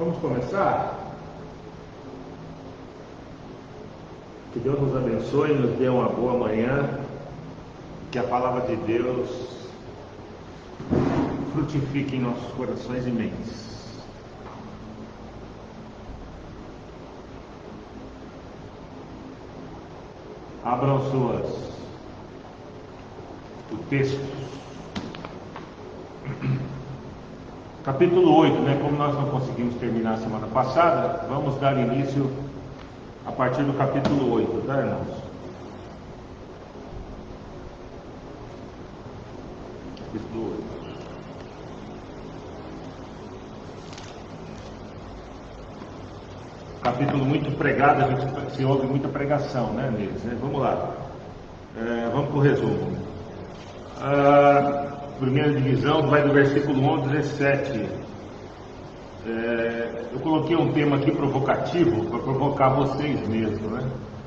Vamos começar? Que Deus nos abençoe, nos dê uma boa manhã, que a palavra de Deus frutifique em nossos corações e mentes. Abram o texto. Capítulo 8, como nós não conseguimos terminar a semana passada, vamos dar início a partir do capítulo 8, tá, irmãos? Capítulo 8. Capítulo muito pregado, a gente se ouve muita pregação, neles, Vamos lá. Vamos para o resumo. Primeira divisão vai do versículo 11 ao 17. Eu coloquei um tema aqui provocativo para provocar vocês mesmo,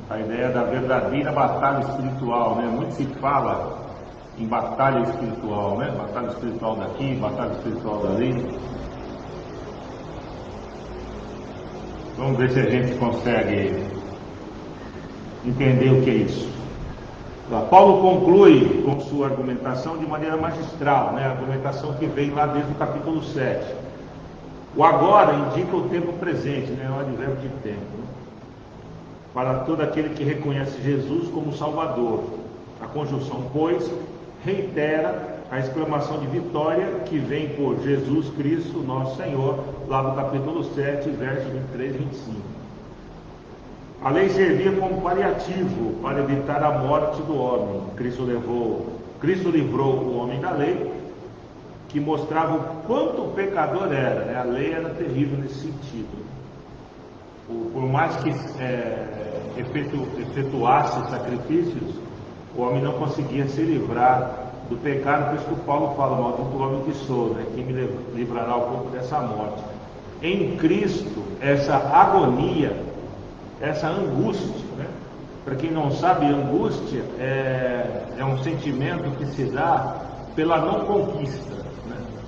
A ideia da verdadeira batalha espiritual, Muito se fala em batalha espiritual, Batalha espiritual daqui, batalha espiritual dali. Vamos ver se a gente consegue entender o que é isso. Paulo conclui com sua argumentação de maneira magistral, a argumentação que vem lá desde o capítulo 7. O agora indica o tempo presente, o advérbio de tempo, para todo aquele que reconhece Jesus como Salvador. A conjunção, pois, reitera a exclamação de vitória que vem por Jesus Cristo, nosso Senhor, lá no capítulo 7, versos 23 e 25. A lei servia como paliativo para evitar a morte do homem. Cristo livrou o homem da lei, que mostrava o quanto o pecador era. A lei era terrível nesse sentido. Por mais que efetuasse sacrifícios, o homem não conseguia se livrar do pecado. Por isso que Paulo fala: maldito o homem que sou, quem me livrará um pouco dessa morte. Em Cristo, essa agonia, essa angústia, Para quem não sabe, angústia é um sentimento que se dá pela não conquista,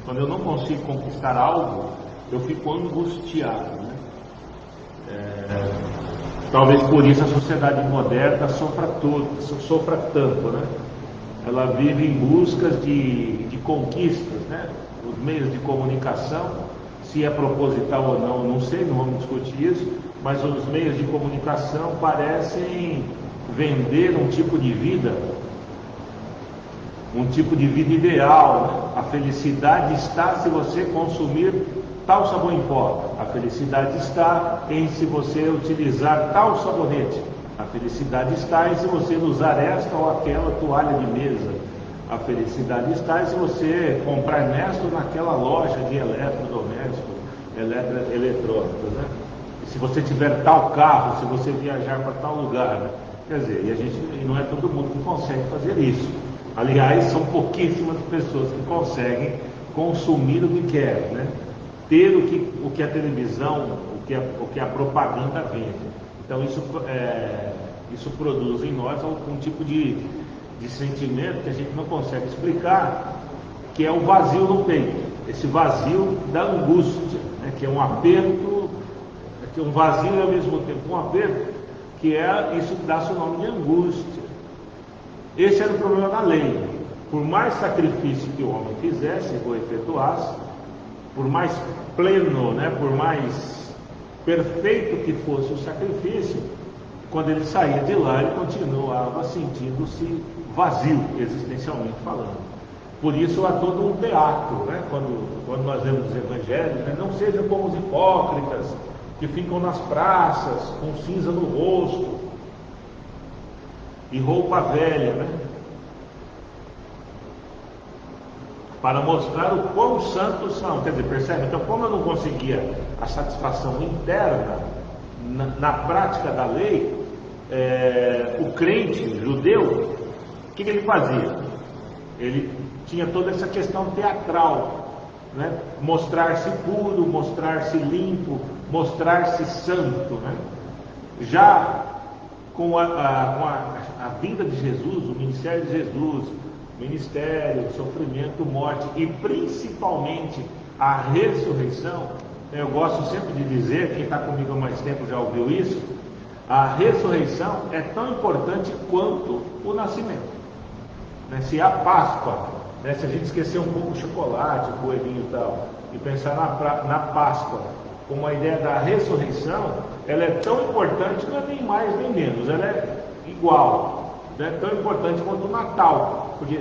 Quando eu não consigo conquistar algo, eu fico angustiado, Talvez por isso a sociedade moderna sofra tanto, Ela vive em busca de conquistas, Os meios de comunicação, se é proposital ou não sei, não vamos discutir isso. Mas os meios de comunicação parecem vender um tipo de vida ideal, A felicidade está se você consumir tal sabão em pó. A felicidade está em se você utilizar tal sabonete. A felicidade está em se você usar esta ou aquela toalha de mesa. A felicidade está em se você comprar nesta ou naquela loja de eletrodomésticos, eletrônicos, Se você tiver tal carro, se você viajar para tal lugar, Quer dizer, e não é todo mundo que consegue fazer isso. Aliás, são pouquíssimas pessoas que conseguem consumir o que querem, Ter o que a televisão, o que a propaganda vende. Então isso produz em nós um tipo de sentimento que a gente não consegue explicar, que é o vazio no peito, esse vazio da angústia, que é um aperto, que é um vazio e ao mesmo tempo um aperto, que isso dá-se o nome de angústia. Esse era o problema da lei. Por mais sacrifício que o homem fizesse ou efetuasse, por mais pleno, por mais perfeito que fosse o sacrifício, quando ele saía de lá, ele continuava sentindo-se vazio, existencialmente falando. Por isso há todo um teatro, quando nós lemos os evangelhos, não sejam como os hipócritas, que ficam nas praças com cinza no rosto e roupa velha, para mostrar o quão santos são. Quer dizer, percebe? Então, como eu não conseguia a satisfação interna na prática da lei, o crente judeu, o que ele fazia? Ele tinha toda essa questão teatral, mostrar-se puro, mostrar-se limpo, mostrar-se santo, Já com a vinda de Jesus, o ministério de Jesus, sofrimento, morte e principalmente a ressurreição, Eu gosto sempre de dizer, quem está comigo há mais tempo já ouviu isso, a ressurreição é tão importante quanto o nascimento. Né? Se a Páscoa, né? Se a gente esquecer um pouco o chocolate, o coelhinho e tal, e pensar na Páscoa como a ideia da ressurreição, ela é tão importante, não é nem mais nem menos, ela é igual, é tão importante quanto o Natal, porque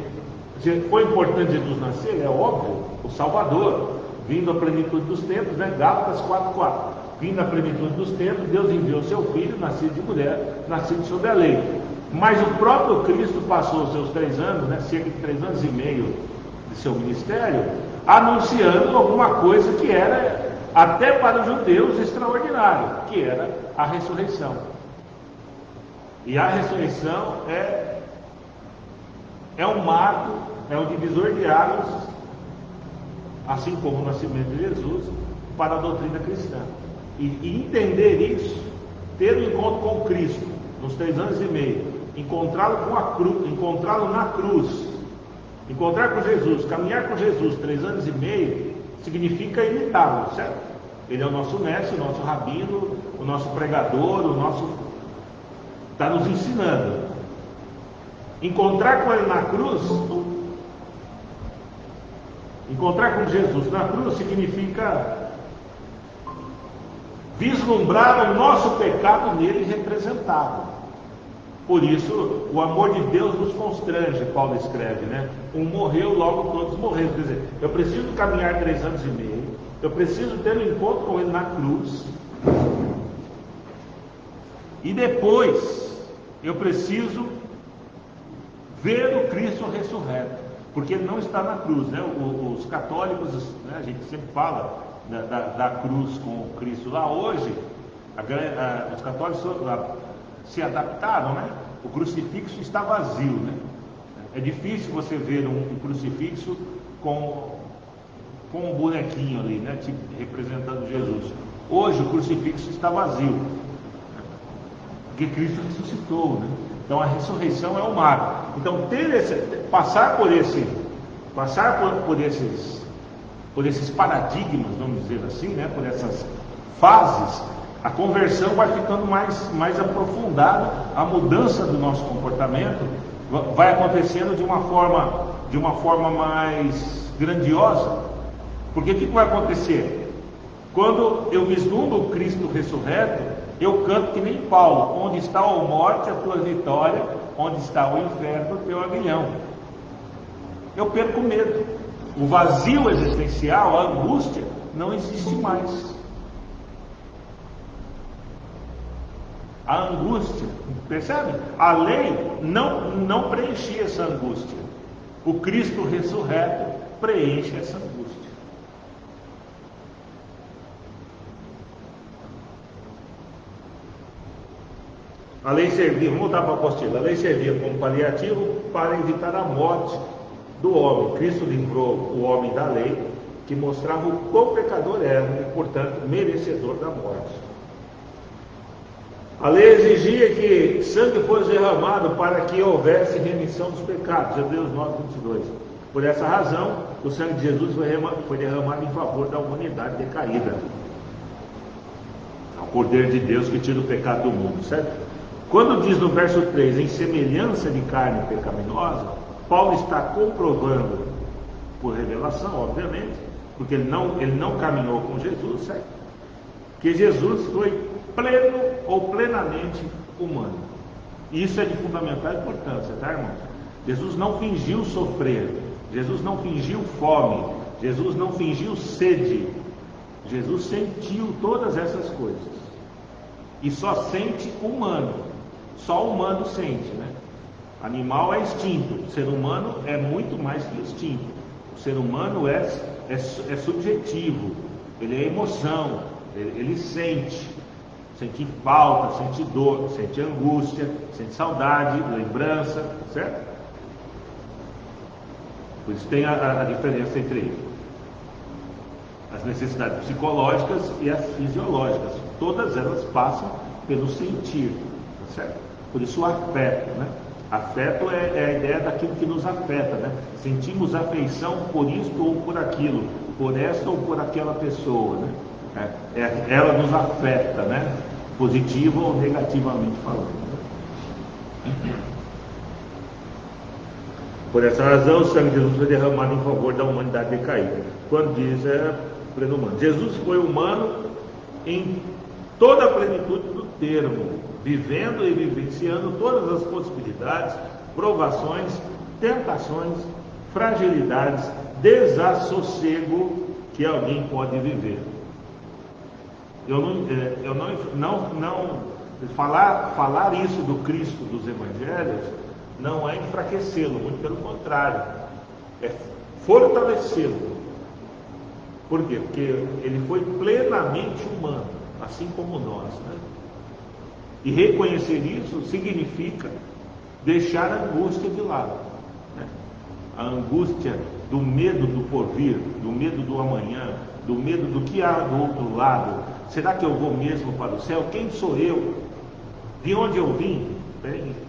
foi importante Jesus nascer, é óbvio, o Salvador, vindo à plenitude dos tempos, né? Gálatas 4:4, vindo à plenitude dos tempos, Deus enviou seu Filho, nascido de mulher, nascido sob a lei. Mas o próprio Cristo passou os seus 3 anos, né? Cerca de 3 anos e meio de seu ministério, anunciando alguma coisa que era, até para os judeus, extraordinário, que era a ressurreição. E a ressurreição é um marco, é um divisor de águas, assim como o nascimento de Jesus, para a doutrina cristã. E entender isso, ter um encontro com Cristo, nos 3 anos e meio, encontrá-lo na cruz, encontrar com Jesus, caminhar com Jesus 3 anos e meio, significa imitá-lo, certo? Ele é o nosso mestre, o nosso rabino, o nosso pregador, está nos ensinando. Encontrar com ele na cruz, encontrar com Jesus na cruz significa vislumbrar o nosso pecado nele representado. Por isso, o amor de Deus nos constrange, Paulo escreve, né? Um morreu, logo todos morreram. Quer dizer, eu preciso caminhar 3 anos e meio, eu preciso ter um encontro com ele na cruz, e depois eu preciso ver o Cristo ressurreto, porque ele não está na cruz, né? Os católicos, né? A gente sempre fala da cruz com o Cristo. Lá hoje, os católicos se adaptaram, né? O crucifixo está vazio, né? É difícil você ver um crucifixo com um bonequinho ali, né? Tipo, representando Jesus. Hoje o crucifixo está vazio, porque Cristo ressuscitou, né? Então a ressurreição é o marco. Então passar por esses paradigmas, vamos dizer assim, né? Por essas fases, a conversão vai ficando mais aprofundada, a mudança do nosso comportamento vai acontecendo de uma forma mais grandiosa. Porque o que vai acontecer? Quando eu vislumbro o Cristo ressurreto, eu canto que nem Paulo: onde está a morte, a tua vitória, onde está o inferno, o teu aguilhão. Eu perco medo. O vazio existencial, a angústia, não existe mais. A angústia, percebe? A lei não preenchia essa angústia. O Cristo ressurreto preenche essa angústia. A lei servia, vamos voltar para a apostila, a lei servia como paliativo para evitar a morte do homem. Cristo livrou o homem da lei, que mostrava o quão pecador era e, portanto, merecedor da morte. A lei exigia que sangue fosse derramado para que houvesse remissão dos pecados, Hebreus 9:22. Por essa razão, o sangue de Jesus foi derramado em favor da humanidade decaída. É o Cordeiro de Deus que tira o pecado do mundo, certo? Quando diz no verso 3, em semelhança de carne pecaminosa, Paulo está comprovando, por revelação, obviamente, porque ele não caminhou com Jesus, certo? Que Jesus foi pleno ou plenamente humano. E isso é de fundamental importância, tá, irmãos? Jesus não fingiu sofrer, Jesus não fingiu fome, Jesus não fingiu sede. Jesus sentiu todas essas coisas. E só sente humano. Só humano sente, né? Animal é instinto, o ser humano é muito mais que instinto. O ser humano é subjetivo, ele é emoção, ele sente falta, sente dor, sente angústia, sente saudade, lembrança, certo? Por isso tem a diferença entre as necessidades psicológicas e as fisiológicas. Todas elas passam pelo sentir, tá certo? Por isso o afeto, né? Afeto é a ideia daquilo que nos afeta, né? Sentimos afeição por isto ou por aquilo, por esta ou por aquela pessoa, né? Ela nos afeta, né? Positivo ou negativamente falando. Por essa razão, o sangue de Jesus foi derramado em favor da humanidade decaída. Quando diz pleno humano, Jesus foi humano em toda a plenitude do termo, vivendo e vivenciando todas as possibilidades, provações, tentações, fragilidades, desassossego que alguém pode viver. Falar isso do Cristo dos Evangelhos não é enfraquecê-lo, muito pelo contrário, é fortalecê-lo. Por quê? Porque ele foi plenamente humano, assim como nós, né? E reconhecer isso significa deixar a angústia de lado, né? A angústia do medo do porvir, do medo do amanhã, do medo do que há do outro lado. Será que eu vou mesmo para o céu? Quem sou eu? De onde eu vim?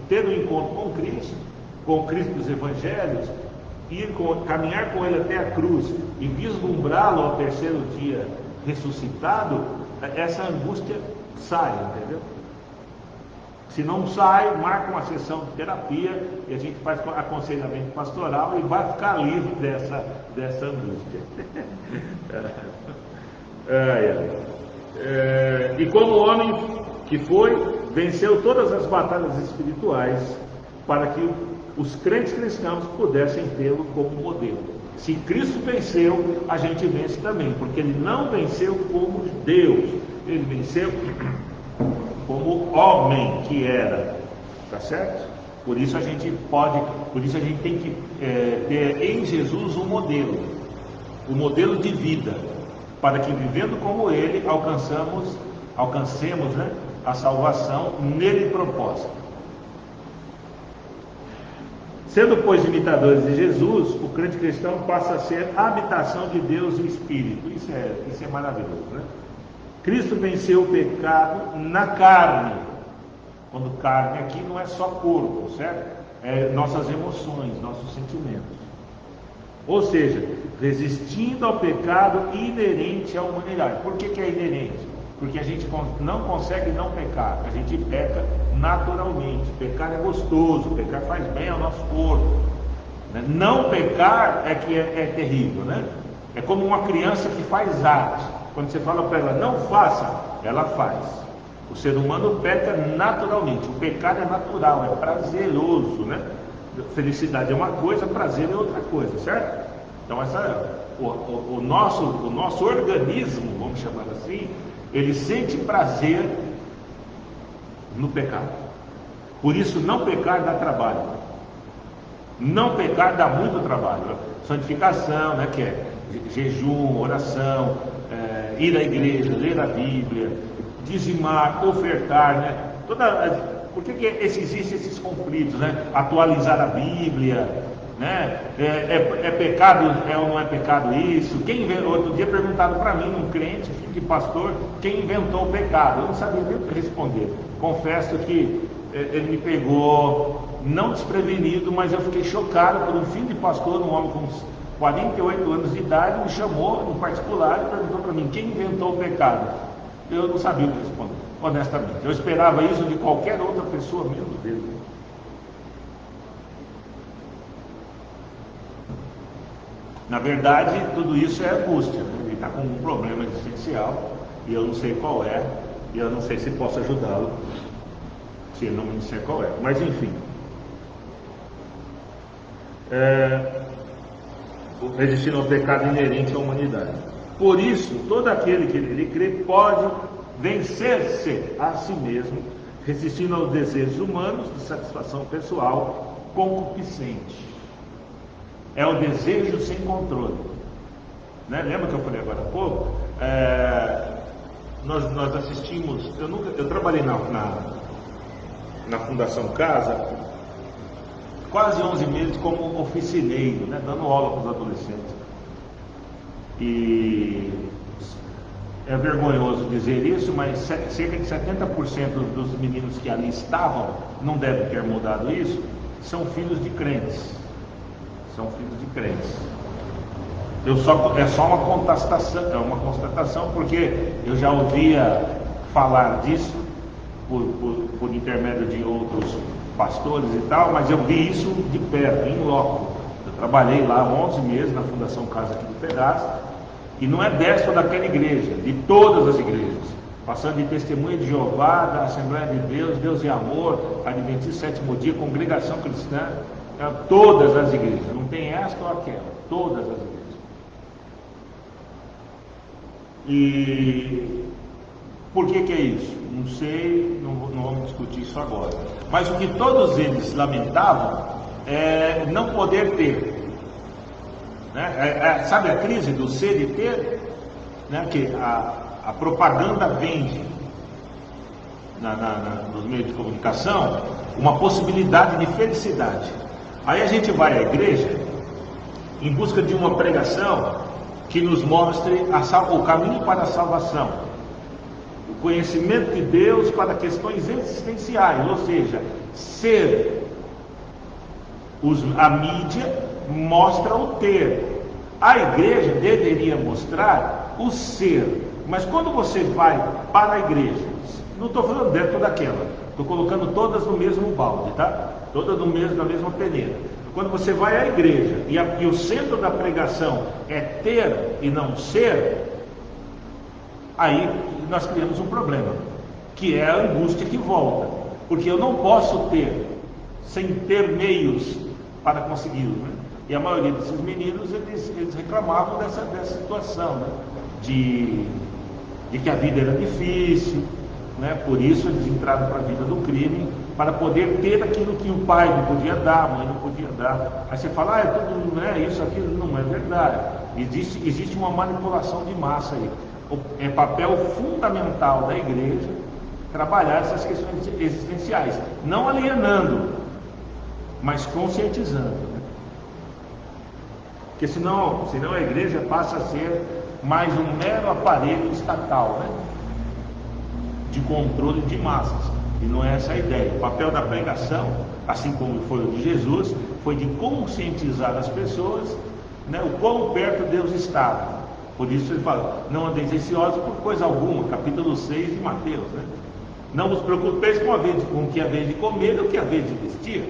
Ter um encontro com o Cristo dos Evangelhos, caminhar com Ele até a cruz e vislumbrá-lo ao terceiro dia ressuscitado, essa angústia sai, entendeu? Se não sai, marca uma sessão de terapia e a gente faz aconselhamento pastoral e vai ficar livre dessa angústia. E como o homem que foi, venceu todas as batalhas espirituais para que os crentes cristãos pudessem tê-lo como modelo. Se Cristo venceu, a gente vence também, porque ele não venceu como Deus, ele venceu como homem que era, tá certo? Por isso a gente tem que ter em Jesus um modelo de vida, para que vivendo como ele alcancemos, né, a salvação nele proposta. Sendo, pois, imitadores de Jesus, o crente cristão passa a ser a habitação de Deus e Espírito. Isso é maravilhoso, né? Cristo venceu o pecado na carne. Quando carne aqui não é só corpo, certo? É nossas emoções, nossos sentimentos. Ou seja, resistindo ao pecado inerente à humanidade. Por que é inerente? Porque a gente não consegue não pecar, a gente peca naturalmente. Pecar é gostoso, pecar faz bem ao nosso corpo. Não pecar é que é terrível, né? É como uma criança que faz arte. Quando você fala para ela, não faça, ela faz. O ser humano peca naturalmente. O pecado é natural, é prazeroso, né? Felicidade é uma coisa, prazer é outra coisa, certo? Então o nosso organismo, vamos chamar assim, ele sente prazer no pecado. Por isso não pecar dá trabalho. Não pecar dá muito trabalho. Santificação, né, que é jejum, oração, ir à igreja, ler a Bíblia, dizimar, ofertar, né? Por que existem esses conflitos, né? Atualizar a Bíblia, né? É pecado, ou não é pecado isso? Outro dia perguntaram para mim, um crente, filho de pastor, quem inventou o pecado? Eu não sabia nem o que responder. Confesso que ele me pegou não desprevenido, mas eu fiquei chocado por um filho de pastor, um homem com 48 anos de idade, me chamou no particular e perguntou para mim, quem inventou o pecado? Eu não sabia o que responder, honestamente. Eu esperava isso de qualquer outra pessoa, menos dele. Na verdade, tudo isso é angústia, né? Ele está com um problema existencial e eu não sei qual é, e eu não sei se posso ajudá-lo, se ele não me disser qual é. Mas enfim, resistindo ao pecado inerente à humanidade. Por isso, todo aquele que nele crê pode vencer-se a si mesmo, resistindo aos desejos humanos de satisfação pessoal concupiscente. É o desejo sem controle, né? Lembra que eu falei agora há pouco? Nós assistimos, eu trabalhei na Fundação Casa quase 11 meses como oficineiro, né? Dando aula para os adolescentes. E é vergonhoso dizer isso, mas cerca de 70% dos meninos que ali estavam, não devem ter mudado isso, são filhos de crentes. São filhos de crentes. É só uma constatação, porque eu já ouvia falar disso por intermédio de outros pastores e tal, mas eu vi isso de perto, em loco. Eu trabalhei lá 11 meses na Fundação Casa aqui do Pedaço, e não é desta ou daquela igreja, de todas as igrejas, passando de Testemunha de Jeová, da Assembleia de Deus, Deus e Amor, Adventista Sétimo Dia, Congregação Cristã, todas as igrejas, não tem esta ou aquela, todas as igrejas. E por que é isso? Não sei, não vamos discutir isso agora. Mas o que todos eles lamentavam é não poder ter. Né? Sabe a crise do ser e ter? Né? Que a propaganda vende nos meios de comunicação uma possibilidade de felicidade. Aí a gente vai à igreja em busca de uma pregação que nos mostre o caminho para a salvação, o conhecimento de Deus para questões existenciais, ou seja, a mídia mostra o ter, a igreja deveria mostrar o ser. Mas quando você vai para a igreja, não estou falando dentro daquela, estou colocando todas no mesmo balde, tá? Todas na mesma peneira. Quando você vai à igreja e o centro da pregação é ter e não ser, aí nós criamos um problema, que é a angústia que volta, porque eu não posso ter sem ter meios para consegui-lo, né? E a maioria desses meninos, eles reclamavam dessa situação, né? De que a vida era difícil, né? Por isso eles entraram para a vida do crime, para poder ter aquilo que o pai não podia dar, a mãe não podia dar. Aí você fala, é tudo, né? Isso, aquilo, não é verdade. Existe uma manipulação de massa aí. É papel fundamental da igreja trabalhar essas questões existenciais, não alienando, mas conscientizando, né? Porque senão a igreja passa a ser mais um mero aparelho estatal, né? De controle de massas. E não é essa a ideia. O papel da pregação, assim como foi o de Jesus, foi de conscientizar as pessoas, né, o quão perto Deus estava. Por isso ele fala, não andeis ansiosos por coisa alguma, capítulo 6 de Mateus, né? Não vos preocupeis com o que é vez de comer ou o que é vez de vestir.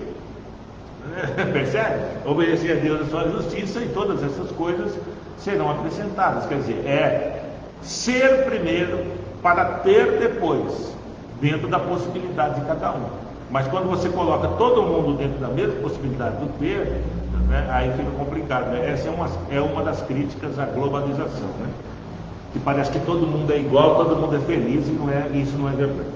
Percebe? Obedecer a Deus a sua justiça e todas essas coisas serão acrescentadas. Quer dizer, é ser primeiro para ter depois, dentro da possibilidade de cada um. Mas quando você coloca todo mundo dentro da mesma possibilidade do ter, né, aí fica complicado, né? Essa é uma das críticas à globalização, né? Que parece que todo mundo é igual, todo mundo é feliz, e isso não é verdade.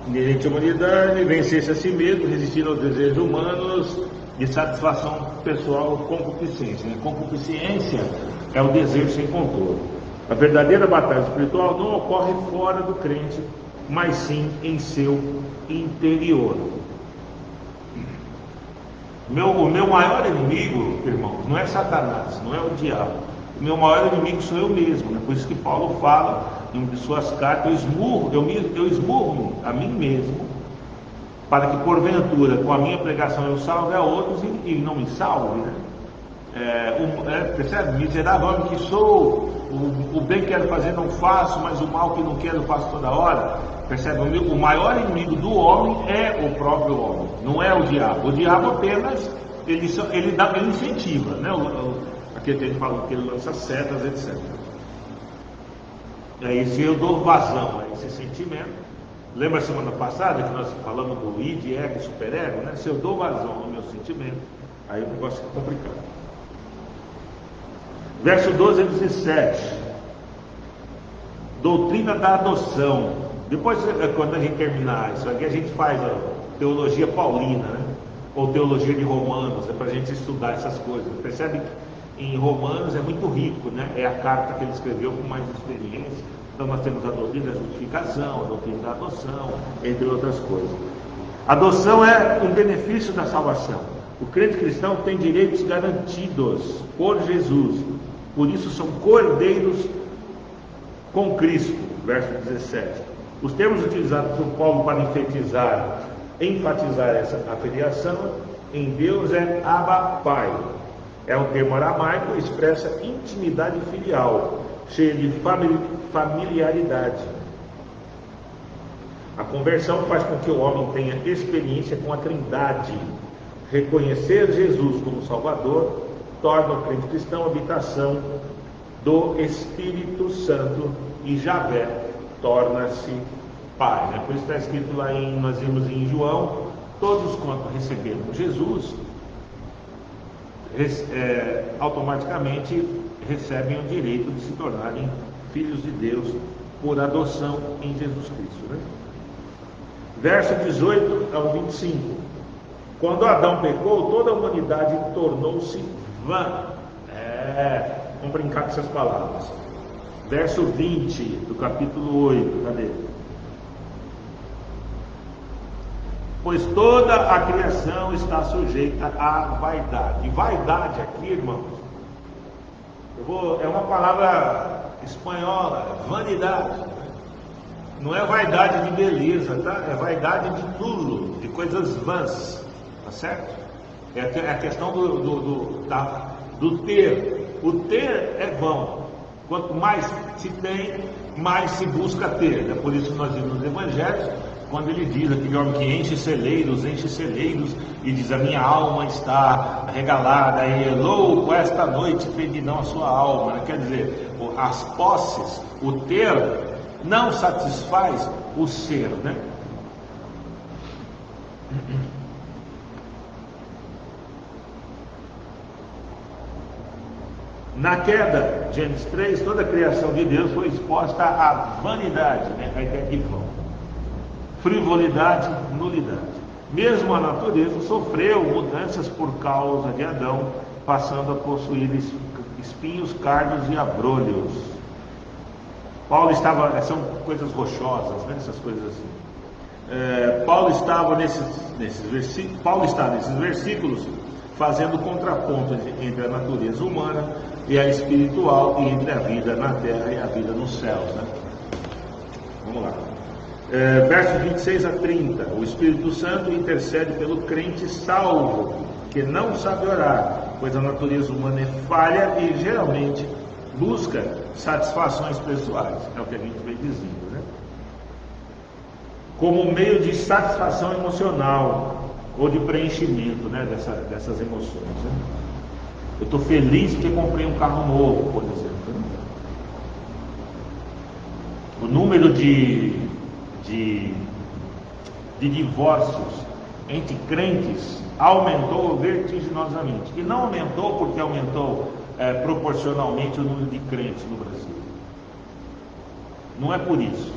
Inerente à humanidade, vencer-se a si mesmo, resistir aos desejos humanos de satisfação pessoal, concupiscência. Né? Concupiscência é o desejo sem controle. A verdadeira batalha espiritual não ocorre fora do crente, mas sim em seu interior. O meu maior inimigo, irmãos, não é Satanás, não é o diabo. O meu maior inimigo sou eu mesmo, né? Por isso que Paulo fala em uma de suas cartas, eu esmurro a mim mesmo, para que porventura com a minha pregação eu salve a outros e não me salve, né? Percebe? Miserável homem que sou, o bem que quero fazer não faço, mas o mal que não quero faço toda hora. Percebe? O maior inimigo do homem é o próprio homem, não é o diabo. O diabo apenas ele incentiva, né? Aquele que a gente fala que ele lança setas, etc. E aí, se eu dou vazão a esse sentimento, lembra a semana passada que nós falamos do id, ego, superego, né? Se eu dou vazão ao meu sentimento, aí o negócio fica complicado. Verso 12 a 17, doutrina da adoção. Depois, quando a gente terminar isso aqui, a gente faz a teologia paulina, né? Ou teologia de Romanos, para a gente estudar essas coisas. Percebe que em Romanos é muito rico, né? É a carta que ele escreveu com mais experiência. Então nós temos a doutrina da justificação, a doutrina da adoção, entre outras coisas. Adoção é um benefício da salvação. O crente cristão tem direitos garantidos por Jesus. Por isso são cordeiros com Cristo. Verso 17. Os termos utilizados por Paulo para enfatizar essa afiliação em Deus é Abba Pai. É um termo aramaico e expressa intimidade filial, cheia de familiaridade. A conversão faz com que o homem tenha experiência com a Trindade. Reconhecer Jesus como Salvador torna o crente cristão habitação do Espírito Santo e Javé torna-se Pai. Por isso está escrito lá nós vimos em João: todos quanto receberam Jesus, automaticamente recebem o direito de se tornarem filhos de Deus por adoção em Jesus Cristo. Verso 18 ao 25. Quando Adão pecou, toda a humanidade tornou-se vã. Vamos brincar com essas palavras. Verso 20 do capítulo 8. Cadê? Pois toda a criação está sujeita à vaidade. E vaidade aqui, irmãos, é uma palavra espanhola, vanidade. Não é vaidade de beleza, tá? É vaidade de nulo, de coisas vãs, tá certo? É a questão do ter. O ter é vão. Quanto mais se tem, mais se busca ter. É por isso que nós vimos nos evangelhos, quando ele diz, aquele homem que enche celeiros, e diz: a minha alma está regalada, e é louco esta noite pedirão a sua alma. Quer dizer, as posses, o ter, não satisfaz o ser, Na queda, Gênesis 3, toda a criação de Deus foi exposta à vanidade, a ideia de vão, frivolidade, nulidade. Mesmo a natureza sofreu mudanças por causa de Adão, passando a possuir espinhos, cardos e abrolhos. Paulo estava, são coisas rochosas, essas coisas assim. Paulo está nesses versículos fazendo contraponto entre a natureza humana e a espiritual, e entre a vida na terra e a vida nos céus. Vamos lá. Versos 26 a 30. O Espírito Santo intercede pelo crente salvo, que não sabe orar, pois a natureza humana é falha e geralmente busca satisfações pessoais. É o que a gente vem dizendo, como meio de satisfação emocional ou de preenchimento, dessas emoções. Eu estou feliz porque comprei um carro novo, por exemplo. O número de divórcios entre crentes aumentou vertiginosamente. E não aumentou porque aumentou proporcionalmente o número de crentes no Brasil. Não é por isso.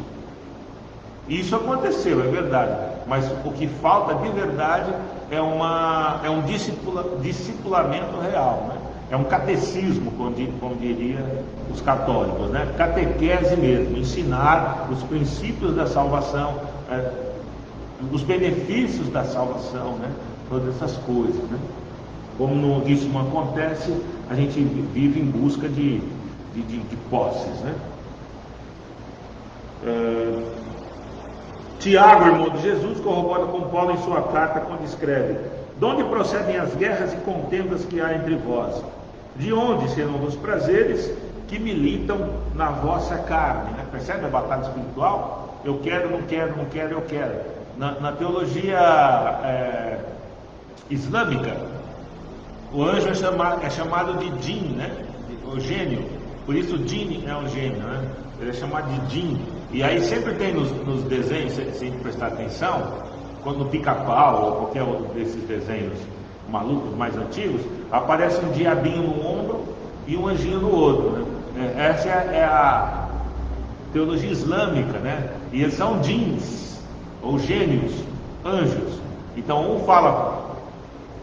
Isso aconteceu, é verdade. Mas o que falta de verdade é um discipulamento real, É um catecismo, como diria os católicos, Catequese mesmo, ensinar os princípios da salvação, os benefícios da salvação, todas essas coisas, Como isso não acontece, a gente vive em busca de posses, Tiago, irmão de Jesus, corrobora com Paulo em sua carta, quando escreve: de onde procedem as guerras e contendas que há entre vós? De onde serão os prazeres que militam na vossa carne? Percebe a batalha espiritual? Eu quero, não quero, não quero, eu quero. Na teologia islâmica, o anjo é chamado de djinn, o gênio. Por isso o djinn é um gênio, Ele é chamado de djinn. E aí sempre tem nos desenhos, se a gente prestar atenção, quando no Pica-Pau ou qualquer outro desses desenhos malucos mais antigos, aparece um diabinho no ombro e um anjinho no outro, Essa é a teologia islâmica, E eles são djinns, ou gênios, anjos. Então um fala,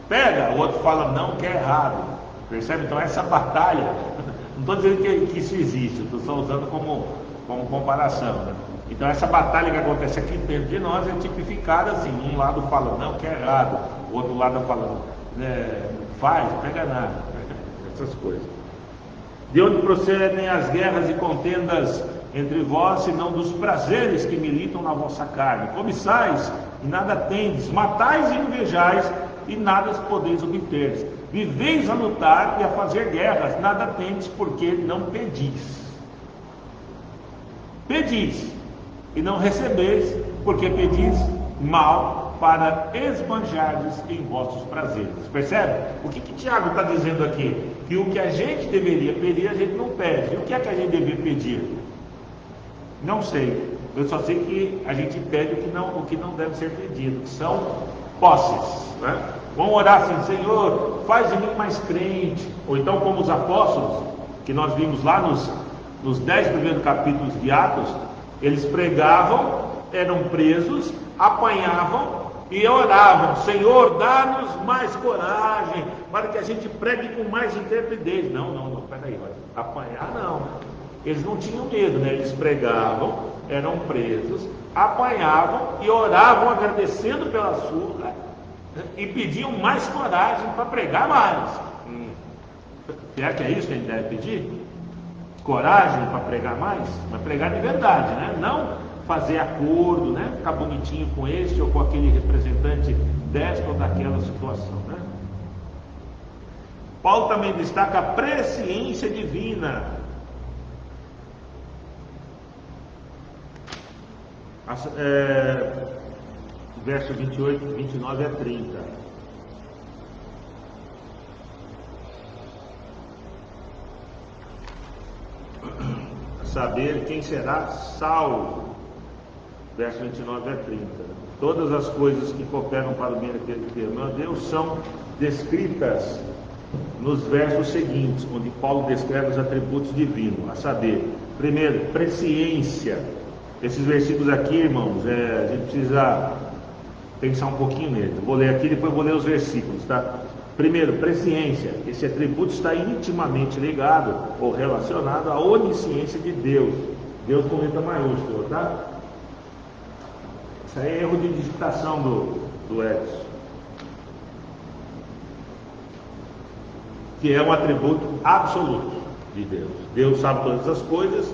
pega, o outro fala, não, que é errado. Percebe? Então essa batalha, não estou dizendo que isso existe, estou só usando como comparação, Então essa batalha que acontece aqui dentro de nós é tipificada assim: um lado fala não, que é errado, o outro lado fala faz, pega nada, essas coisas. De onde procedem as guerras e contendas entre vós, senão dos prazeres que militam na vossa carne? Cobiçais e nada tendes, matais e invejais, e nada podeis obter. Viveis a lutar e a fazer guerras, nada tendes, porque não pedis. Pedis, e não recebeis, porque pedis mal, para esbanjardes em vossos prazeres. Percebe? O que Tiago está dizendo aqui? Que o que a gente deveria pedir, a gente não pede. E o que é que a gente deveria pedir? Não sei. Eu só sei que a gente pede o que não deve ser pedido, que são posses, né? Vamos orar assim: Senhor, faz de mim mais crente. Ou então, como os apóstolos, que nós vimos lá nos 10 primeiros capítulos de Atos, eles pregavam, eram presos, apanhavam e oravam: Senhor, dá-nos mais coragem, para que a gente pregue com mais intrepidez. Não, peraí, apanhar não. Eles não tinham medo, né? Eles pregavam, eram presos, apanhavam e oravam agradecendo pela surra e pediam mais coragem para pregar mais. Será que é isso que a gente deve pedir? Coragem para pregar mais? Mas pregar de verdade, né? Não fazer acordo, né? Ficar bonitinho com este ou com aquele representante desta ou daquela situação, né? Paulo também destaca a presciência divina. Verso 28, 29 a 30. A saber, quem será salvo. Verso 29 a 30. Todas as coisas que cooperam para o bem daquele que ama a Deus são descritas nos versos seguintes, onde Paulo descreve os atributos divinos. A saber, primeiro, presciência. Esses versículos aqui, irmãos, a gente precisa pensar um pouquinho neles. Vou ler aqui, depois vou ler os versículos, tá? Primeiro, presciência. Esse atributo está intimamente ligado ou relacionado à onisciência de Deus. Deus com letra maiúscula, tá? Isso aí é erro de digitação do Edson. Que é um atributo absoluto de Deus. Deus sabe todas as coisas.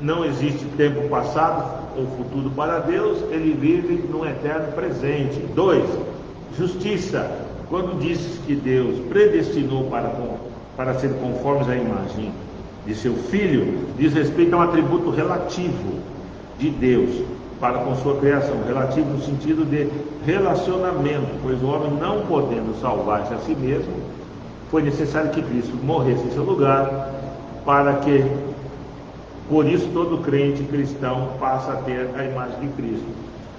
Não existe tempo passado ou futuro para Deus, ele vive no eterno presente. 2. Justiça. Quando dizes que Deus predestinou para ser conformes à imagem de seu Filho, diz respeito a um atributo relativo de Deus para com sua criação, relativo no sentido de relacionamento, pois o homem, não podendo salvar-se a si mesmo, foi necessário que Cristo morresse em seu lugar, para que por isso todo crente cristão passa a ter a imagem de Cristo.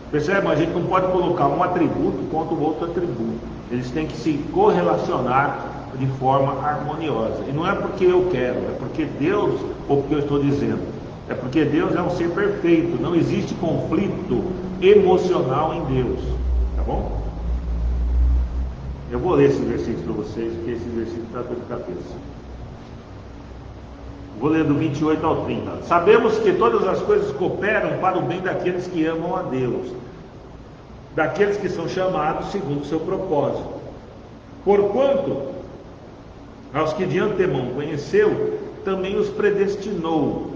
Percebe? A gente não pode colocar um atributo contra o outro atributo. Eles têm que se correlacionar de forma harmoniosa. E não é porque eu quero, é porque Deus, ou porque eu estou dizendo, é porque Deus é um ser perfeito. Não existe conflito emocional em Deus. Tá bom? Eu vou ler esse versículo para vocês, porque esse versículo está dor de cabeça. Vou ler do 28 ao 30. Sabemos que todas as coisas cooperam para o bem daqueles que amam a Deus, daqueles que são chamados segundo o seu propósito. Porquanto, aos que de antemão conheceu, também os predestinou.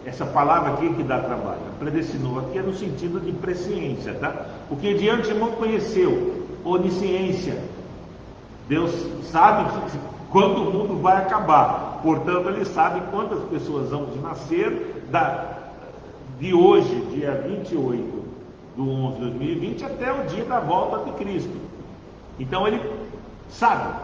Essa palavra aqui que dá trabalho, predestinou aqui é no sentido de presciência, tá? O que de antemão conheceu, onisciência. Deus sabe quando o mundo vai acabar, portanto ele sabe quantas pessoas vão nascer de hoje, dia 28 do 11 de 2020, até o dia da volta de Cristo. Então ele sabe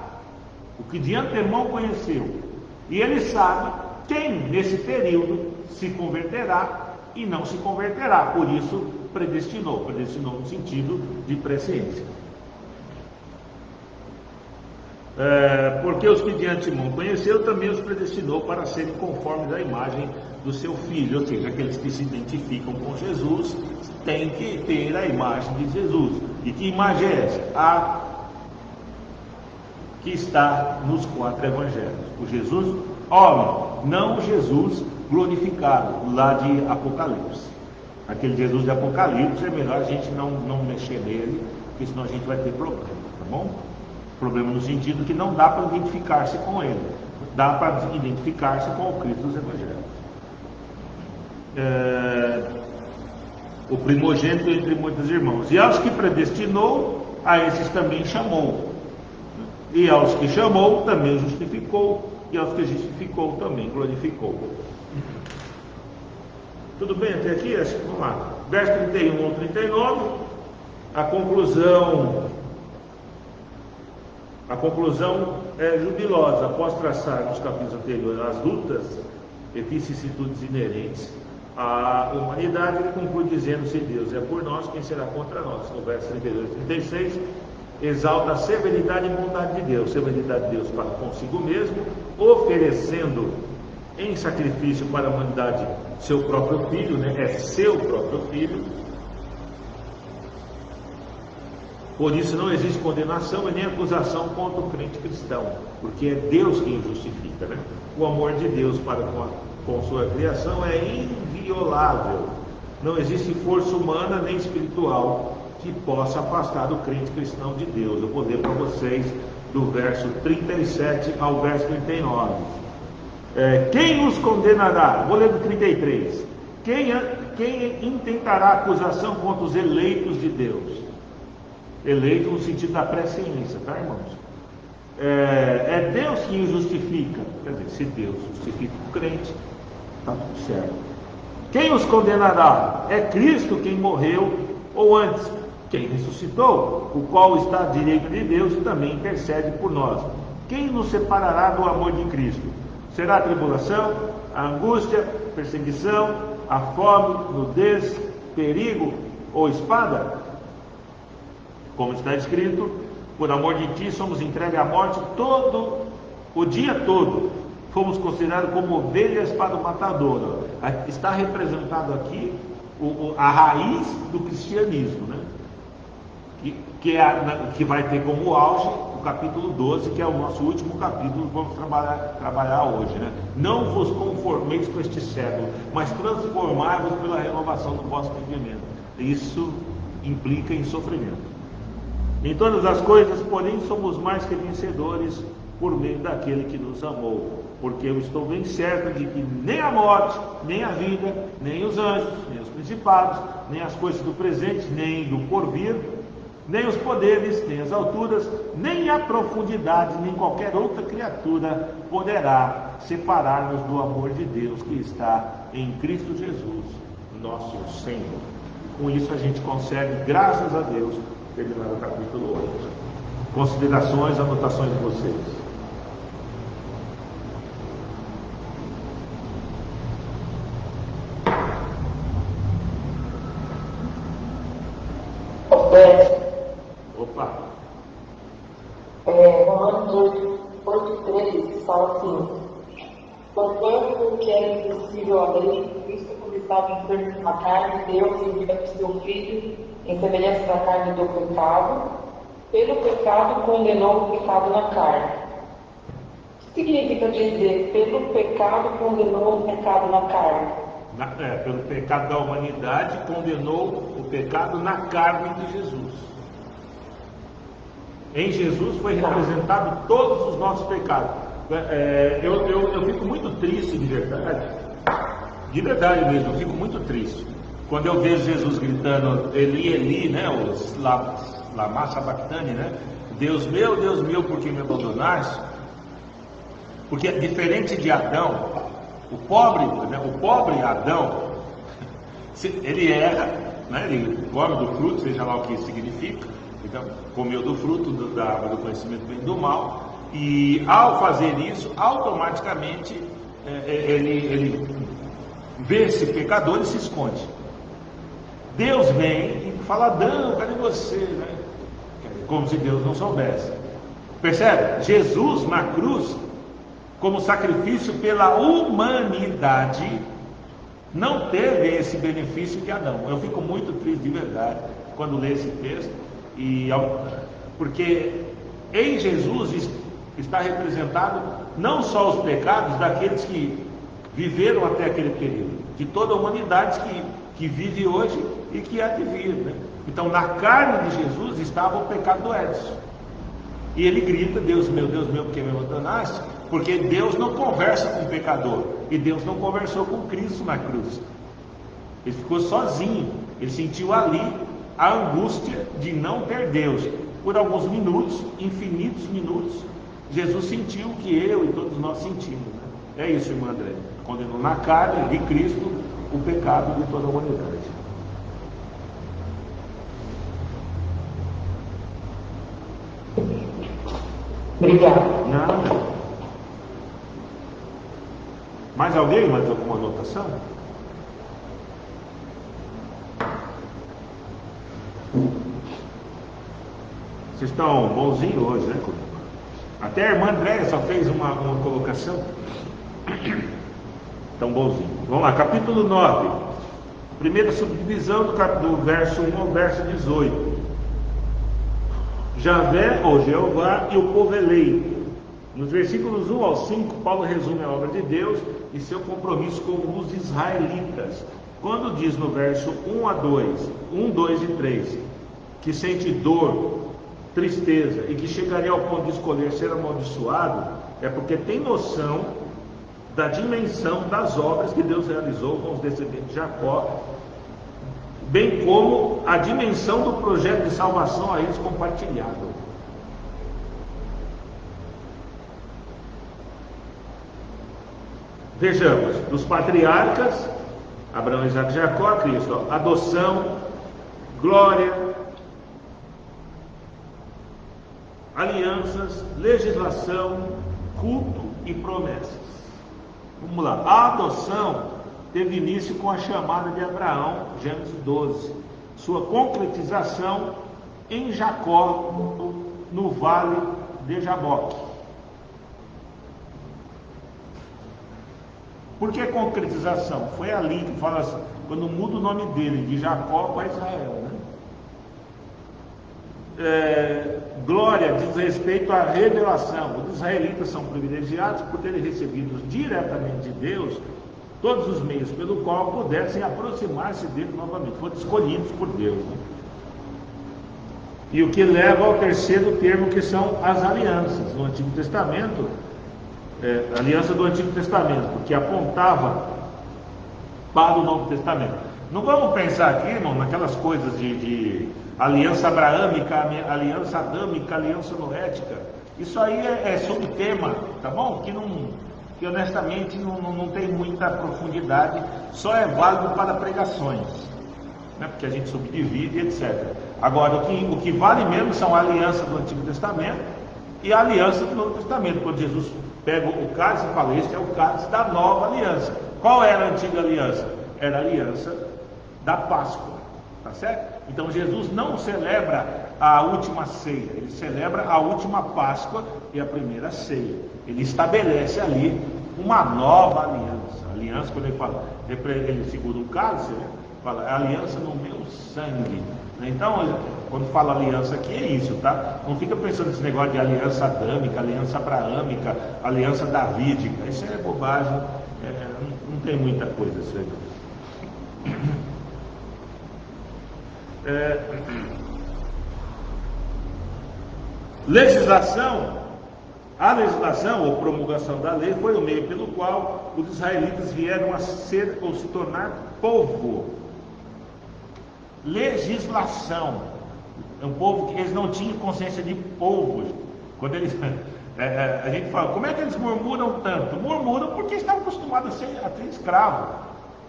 o que de antemão conheceu, e ele sabe quem nesse período se converterá e não se converterá. Por isso predestinou no sentido de presciência. Porque os que de antemão conheceu, também os predestinou para serem conformes à imagem do seu Filho. Ou seja, aqueles que se identificam com Jesus têm que ter a imagem de Jesus. E que imagem é essa? A que está nos 4 evangelhos. O Jesus homem, não o Jesus glorificado lá de Apocalipse. Aquele Jesus de Apocalipse é melhor a gente não mexer nele, porque senão a gente vai ter problema, tá bom? Problema no sentido que não dá para identificar-se com ele, dá para identificar-se com o Cristo dos evangelhos. O primogênito entre muitos irmãos. E aos que predestinou, a esses também chamou. E aos que chamou, também justificou. E aos que justificou, também glorificou. Tudo bem até aqui? Vamos lá. Verso 31 ao 39. A conclusão é jubilosa. Após traçar nos capítulos anteriores as lutas e vicissitudes inerentes à humanidade, ele conclui dizendo: se Deus é por nós, quem será contra nós? No verso 32 e 36, exalta a severidade e bondade de Deus. Severidade de Deus para consigo mesmo, oferecendo em sacrifício para a humanidade seu próprio filho, é seu próprio filho. Por isso não existe condenação e nem acusação contra o crente cristão, porque é Deus quem justifica, O amor de Deus para com sua criação é inviolável. Não existe força humana nem espiritual que possa afastar o crente cristão de Deus. Eu vou ler para vocês do verso 37 ao verso 39. Quem nos condenará? Vou ler do 33. Quem intentará acusação contra os eleitos de Deus? Eleito no sentido da presciência, tá, irmãos? É Deus quem o justifica. Quer dizer, se Deus justifica o crente, está tudo certo. Quem os condenará? É Cristo quem morreu, ou antes, quem ressuscitou, o qual está à direita de Deus e também intercede por nós. Quem nos separará do amor de Cristo? Será a tribulação, a angústia, perseguição, a fome, nudez, perigo ou espada? Como está escrito: por amor de ti somos entregues à morte o dia todo. Fomos considerados como ovelhas para o matador. Está representado aqui a raiz do cristianismo, que vai ter como auge o capítulo 12, que é o nosso último capítulo que vamos trabalhar hoje. Não vos conformeis com este século, mas transformai-vos pela renovação do vosso entendimento. Isso implica em sofrimento. Em todas as coisas, porém, somos mais que vencedores por meio daquele que nos amou. Porque eu estou bem certo de que nem a morte, nem a vida, nem os anjos, nem os principados, nem as coisas do presente, nem do porvir, nem os poderes, nem as alturas, nem a profundidade, nem qualquer outra criatura poderá separar-nos do amor de Deus que está em Cristo Jesus, nosso Senhor. Com isso a gente consegue, graças a Deus, terminar o capítulo 8. Considerações, anotações de vocês. Opa! Romanos 8:3 fala assim: portanto, que é impossível a lei, Cristo, quando estava enfermo na carne, Deus enviou seu Filho em semelhança da carne do pecado. Pelo pecado condenou o pecado na carne. O que significa dizer pelo pecado condenou o pecado na carne? Pelo pecado da humanidade condenou o pecado na carne de Jesus. Em Jesus foi representado todos os nossos pecados. Eu fico muito triste, de verdade mesmo, eu fico muito triste quando eu vejo Jesus gritando Eli, Eli, os Lama Sabachthani, Deus meu, por que me abandonaste? Porque diferente de Adão, o pobre Adão, ele erra, ele come do fruto, seja lá o que isso significa. Então, comeu do fruto da árvore do conhecimento do bem e do mal, e ao fazer isso, automaticamente ele vê esse pecador e se esconde. Deus vem e fala: Adão, cadê você? Como se Deus não soubesse. Percebe? Jesus na cruz, como sacrifício pela humanidade, não teve esse benefício de Adão. Eu fico muito triste de verdade quando leio esse texto, porque em Jesus está representado não só os pecados daqueles que viveram até aquele período, de toda a humanidade que vive hoje e que há de vir. Então, na carne de Jesus estava o pecado do Edson. E ele grita: Deus meu, por que me abandonaste? Porque Deus não conversa com o pecador, e Deus não conversou com Cristo na cruz. Ele ficou sozinho, ele sentiu ali a angústia de não ter Deus. por alguns minutos, infinitos minutos, Jesus sentiu o que eu e todos nós sentimos, né? É isso, irmã André. Condenou na carne de Cristo o pecado de toda a humanidade. Obrigado. Nada. Mais alguém? Mais alguma anotação? Vocês estão bonzinhos hoje, né? Até a irmã Andréia só fez uma colocação. Estão bonzinhos. Vamos lá, capítulo 9. Primeira subdivisão do verso 1 ao verso 18. Javé, ou Jeová, e o povo eleito. Nos versículos 1 ao 5, Paulo resume a obra de Deus e seu compromisso com os israelitas. Quando diz no verso 1 a 2, 1, 2 e 3, que sente dor, tristeza e que chegaria ao ponto de escolher ser amaldiçoado, é porque tem noção da dimensão das obras que Deus realizou com os descendentes de Jacó, bem como a dimensão do projeto de salvação a eles compartilhado. Vejamos, dos patriarcas, Abraão, Isaac e Jacó, Cristo, adoção, glória, alianças, legislação, culto e promessas. Vamos lá, a adoção teve início com a chamada de Abraão, Gênesis 12, sua concretização em Jacó, no vale de Jaboque. Por que concretização? Foi ali que fala assim, quando muda o nome dele de Jacó para Israel, né? Glória diz respeito à revelação. Os israelitas são privilegiados por terem recebido diretamente de Deus todos os meios pelo qual pudessem aproximar-se dele novamente. Foram escolhidos por Deus, né? E o que leva ao terceiro termo, que são as alianças. No Antigo Testamento, aliança do Antigo Testamento, porque apontava para o Novo Testamento. Não vamos pensar aqui, irmão, naquelas coisas de aliança abraâmica, aliança adâmica, aliança noética. Isso aí é subtema, tá bom? Que honestamente não tem muita profundidade, só é válido para pregações, né? Porque a gente subdivide, etc. Agora, o que vale mesmo são a aliança do Antigo Testamento e a aliança do Novo Testamento. Quando Jesus pega o cálice e fala, este é o cálice da nova aliança. Qual era a antiga aliança? Era a aliança da Páscoa, tá certo? Então Jesus não celebra a última ceia, ele celebra a última Páscoa e a primeira ceia. Ele estabelece ali uma nova aliança. Aliança, quando ele fala, ele segura um cálice, né? Fala, aliança no meu sangue. Então, quando fala aliança aqui, é isso, tá? Não fica pensando nesse negócio de aliança adâmica, aliança abraâmica, aliança davídica. Isso é bobagem, não tem muita coisa isso aí. A legislação ou promulgação da lei foi o meio pelo qual os israelitas vieram a ser ou se tornar povo. Legislação, é um povo que eles não tinham consciência de povo. Quando eles, a gente fala, como é que eles murmuram tanto? Murmuram porque estão acostumados a ser escravo.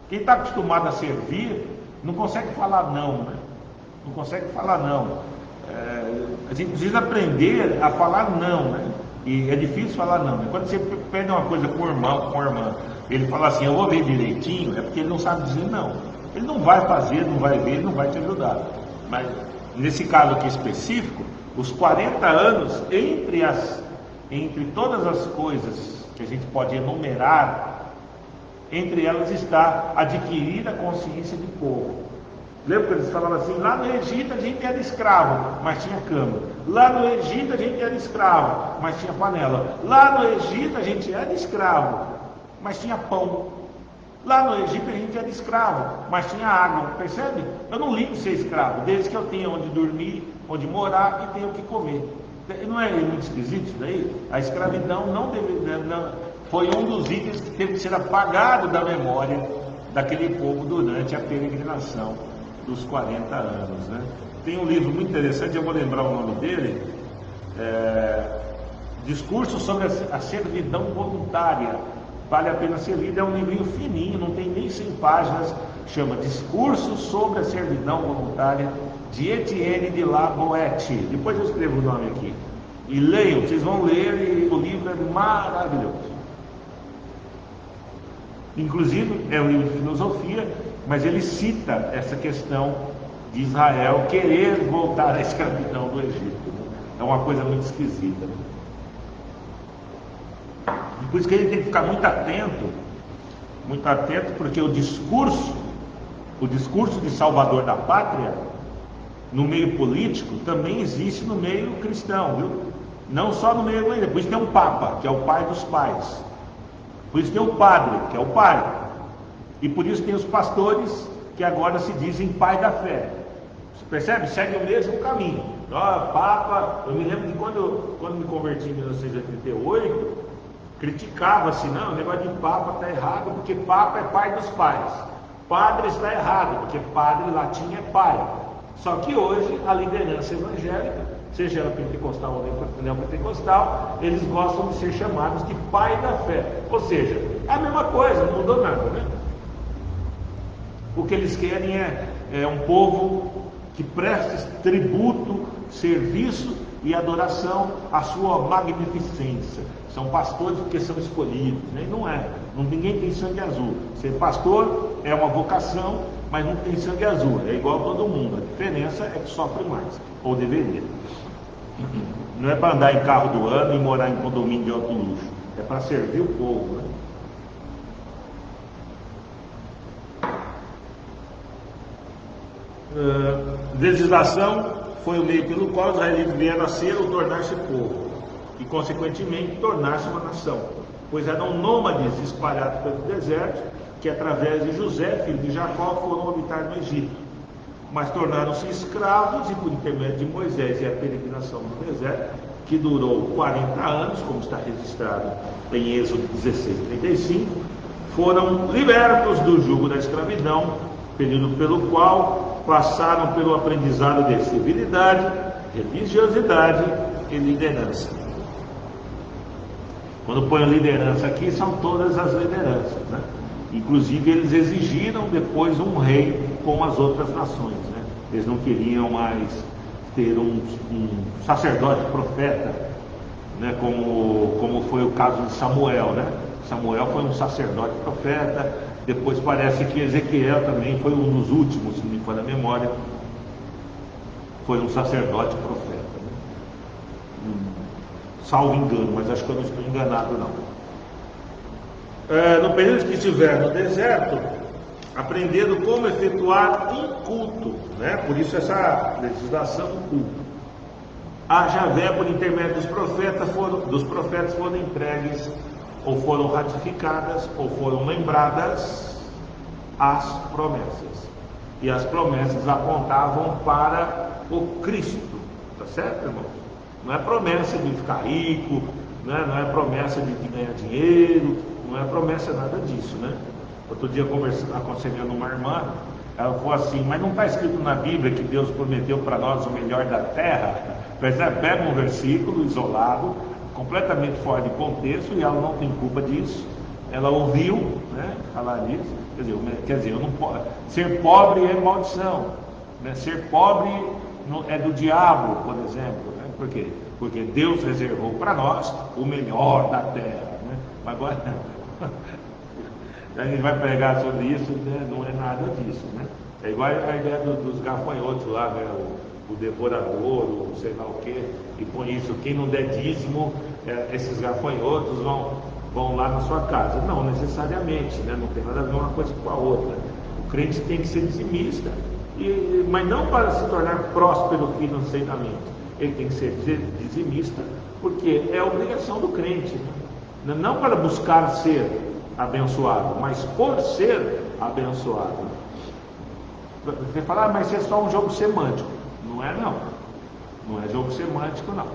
Quem está acostumado a servir não consegue falar não, né? Não consegue falar não. A gente precisa aprender a falar não, né? E é difícil falar não, né? Quando você pede uma coisa com o irmão, com a irmã, ele fala assim, eu vou ver direitinho, é porque ele não sabe dizer não. Ele não vai fazer, não vai ver, ele não vai te ajudar. Mas nesse caso aqui específico, os 40 anos entre todas as coisas que a gente pode enumerar, entre elas está adquirir a consciência de povo. Lembra que eles falavam assim, lá no Egito a gente era escravo, mas tinha cama. Lá no Egito a gente era escravo, mas tinha panela. Lá no Egito a gente era escravo, mas tinha pão. Lá no Egito a gente era escravo, mas tinha água, percebe? Eu não ligo ser escravo, desde que eu tenha onde dormir, onde morar e tenha o que comer. Não é muito esquisito isso daí? A escravidão foi um dos itens que teve que ser apagado da memória daquele povo durante a peregrinação dos 40 anos, né? Tem um livro muito interessante, eu vou lembrar o nome dele, Discurso sobre a Servidão Voluntária. Vale a pena ser lido, é um livrinho fininho, não tem nem 100 páginas, chama Discurso sobre a Servidão Voluntária, de Etienne de la Boétie. Depois eu escrevo o nome aqui. E leiam, vocês vão ler, e o livro é maravilhoso. Inclusive, é um livro de filosofia, mas ele cita essa questão de Israel querer voltar à escravidão do Egito, né? É uma coisa muito esquisita, né? Por isso que ele tem que ficar muito atento, porque o discurso de salvador da pátria, no meio político, também existe no meio cristão, viu? Não só no meio evangélico. Por isso tem um Papa, que é o pai dos pais. Por isso tem o padre, que é o pai. E por isso tem os pastores, que agora se dizem pai da fé. Você percebe? Segue o mesmo caminho. Papa, eu me lembro de quando me converti em 1988, criticava-se, não, o negócio de Papa está errado, porque Papa é pai dos pais. Padre está errado, porque padre latim é pai. Só que hoje a liderança evangélica, seja ela pentecostal ou neopentecostal, eles gostam de ser chamados de pai da fé. Ou seja, é a mesma coisa, não mudou nada, né? O que eles querem é um povo que preste tributo, serviço e adoração à sua magnificência. São pastores porque são escolhidos, né? Não é. Ninguém tem sangue azul. Ser pastor é uma vocação, mas não tem sangue azul. É igual a todo mundo. A diferença é que sofre mais, ou deveria. Não é para andar em carro do ano e morar em condomínio de alto luxo. É para servir o povo, né? Legislação foi o meio pelo qual os israelitas vieram a ser ou tornar-se povo, e consequentemente tornar-se uma nação, pois eram nômades espalhados pelo deserto, que através de José, filho de Jacó, foram habitar no Egito, mas tornaram-se escravos, e por intermédio de Moisés e a peregrinação no deserto, que durou 40 anos, como está registrado em Êxodo 16:35, foram libertos do jugo da escravidão, período pelo qual passaram pelo aprendizado de civilidade, religiosidade e liderança. Quando põe liderança aqui, são todas as lideranças, né? Inclusive eles exigiram depois um rei como as outras nações, né? Eles não queriam mais ter um sacerdote profeta, né? Como foi o caso de Samuel, né? Samuel foi um sacerdote profeta. Depois parece que Ezequiel também foi um dos últimos, se me for a memória, foi um sacerdote profeta, né? Salvo engano, mas acho que eu não estou enganado não. No período que estiver no deserto, aprendendo como efetuar um culto, né? Por isso essa legislação do culto. A Javé, por intermédio dos profetas foram entregues, ou foram ratificadas, ou foram lembradas as promessas. E as promessas apontavam para o Cristo, tá certo, irmão? Não é promessa de ficar rico, né? Não é promessa de ganhar dinheiro, não é promessa nada disso, né? Outro dia aconselhando uma irmã, ela falou assim, mas não está escrito na Bíblia que Deus prometeu para nós o melhor da terra? Pega um versículo isolado, completamente fora de contexto, e ela não tem culpa disso. Ela ouviu, né, falar disso. Quer dizer, eu não posso. Ser pobre é maldição, né? Ser pobre é do diabo, por exemplo, né? Por quê? Porque Deus reservou para nós o melhor da terra, né? Agora a gente vai pregar sobre isso, né? Não é nada disso, né? É igual a ideia dos gafanhotos lá, né? O devorador, o sei lá o que, e põe isso, quem não der dízimo, esses gafanhotos vão lá na sua casa. Não necessariamente, né? Não tem nada a ver uma coisa com a outra. O crente tem que ser dizimista, mas não para se tornar próspero financeiramente. Ele tem que ser dizimista, porque é a obrigação do crente, né? Não para buscar ser abençoado, mas por ser abençoado. Você fala, mas isso é só um jogo semântico. Não é não. Não é jogo semântico não.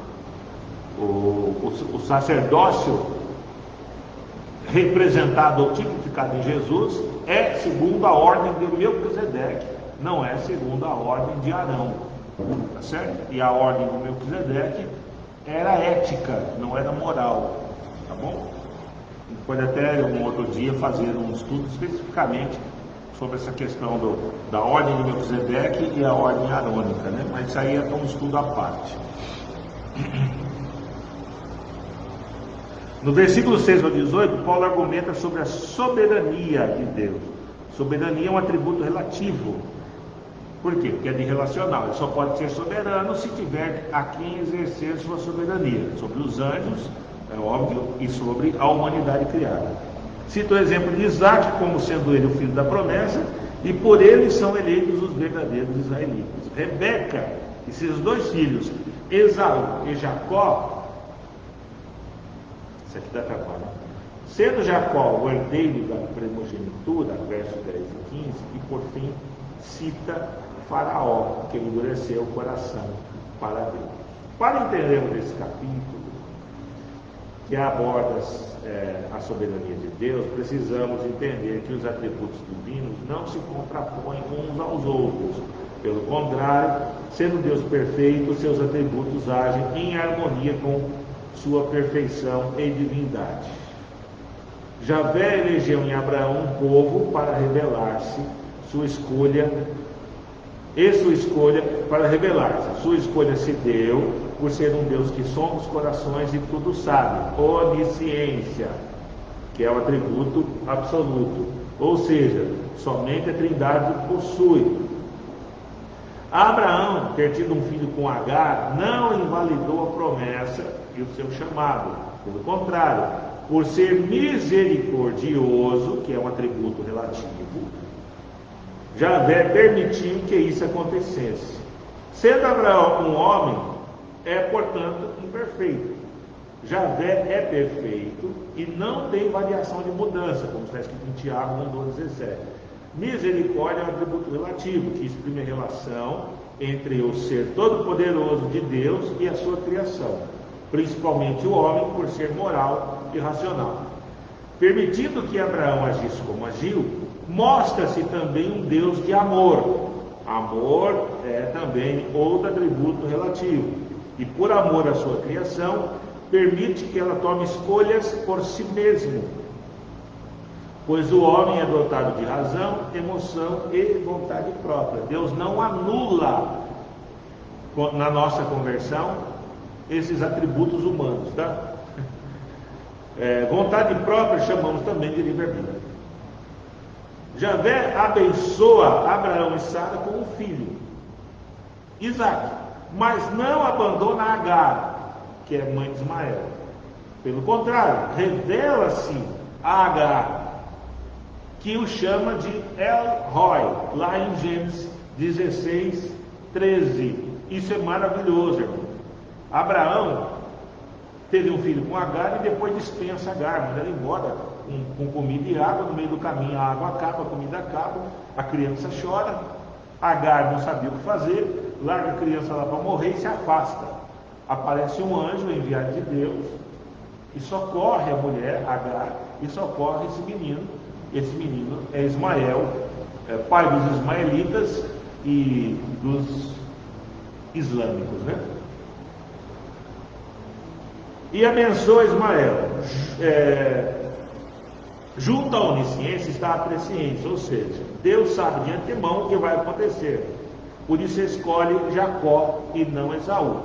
O sacerdócio representado ou tipificado em Jesus é segundo a ordem de Melquisedeque, não é segundo a ordem de Arão, tá certo? E a ordem do Melquisedeque era ética, não era moral, tá bom? A gente pode até um outro dia fazer um estudo especificamente sobre essa questão da ordem de Melquisedeque e a ordem arônica, né? Mas isso aí é um estudo à parte. No versículo 6 ao 18, Paulo argumenta sobre a soberania de Deus. Soberania é um atributo relativo. Por quê? Porque é de relacional. Ele só pode ser soberano se tiver a quem exercer sua soberania. Sobre os anjos, é óbvio, e sobre a humanidade criada. Cito o exemplo de Isaac como sendo ele o filho da promessa, e por ele são eleitos os verdadeiros israelitas. Rebeca e seus dois filhos, Esaú e Jacó, isso aqui dá trabalho, né? Sendo Jacó o herdeiro da primogenitura, versos 10 e 15, e por fim cita Faraó, que endureceu o coração para Deus. Para entendermos esse capítulo, que aborda a soberania de Deus, precisamos entender que os atributos divinos não se contrapõem uns aos outros. Pelo contrário, sendo Deus perfeito, seus atributos agem em harmonia com sua perfeição e divindade. Javé elegeu em Abraão um povo para revelar-se, sua escolha para revelar-se. Sua escolha se deu por ser um Deus que sonda os corações e tudo sabe, onisciência, que é o atributo absoluto, ou seja, somente a Trindade possui. Abraão, ter tido um filho com Agar, não invalidou a promessa e o seu chamado. Pelo contrário, por ser misericordioso, que é um atributo relativo, Javé permitiu que isso acontecesse. Sendo Abraão um homem, é, portanto, imperfeito. Javé é perfeito e não tem variação de mudança, como está escrito em Tiago 1:17. Misericórdia é um atributo relativo, que exprime a relação entre o ser todo-poderoso de Deus e a sua criação, principalmente o homem, por ser moral e racional. Permitindo que Abraão agisse como agiu, mostra-se também um Deus de amor. Amor é também outro atributo relativo, e por amor à sua criação, permite que ela tome escolhas por si mesmo, pois o homem é dotado de razão, emoção e vontade própria. Deus não anula na nossa conversão esses atributos humanos, tá? Vontade própria chamamos também de livre-arbítrio. Javé abençoa Abraão e Sara com um filho, Isaac, mas não abandona Agar, que é mãe de Ismael. Pelo contrário, revela-se a Agar, que o chama de El-Roi, lá em Gênesis 16:13. Isso é maravilhoso, irmão. Abraão teve um filho com Agar e depois dispensa Agar, manda ela embora com comida e água. No meio do caminho a água acaba, a comida acaba, a criança chora. Agar não sabia o que fazer, larga a criança lá para morrer e se afasta. Aparece um anjo enviado de Deus e socorre a mulher, Agar, e socorre esse menino. Esse menino é Ismael, pai dos ismaelitas e dos islâmicos, né? E abençoa Ismael. Junto à onisciência está a presciência, ou seja, Deus sabe de antemão o que vai acontecer. Por isso escolhe Jacó e não Esaú.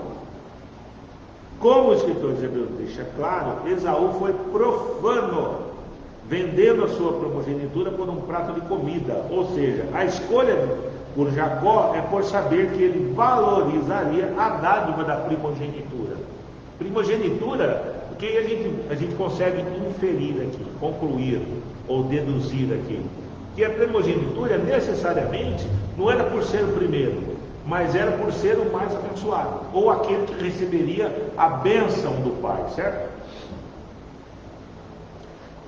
Como o escritor de Hebreus deixa claro, Esaú foi profano, vendendo a sua primogenitura por um prato de comida. Ou seja, a escolha por Jacó é por saber que ele valorizaria a dádiva da primogenitura. Primogenitura, o que a gente consegue inferir aqui, concluir ou deduzir aqui? Que a primogenitura necessariamente não era por ser o primeiro, mas era por ser o mais abençoado, ou aquele que receberia a bênção do pai, certo?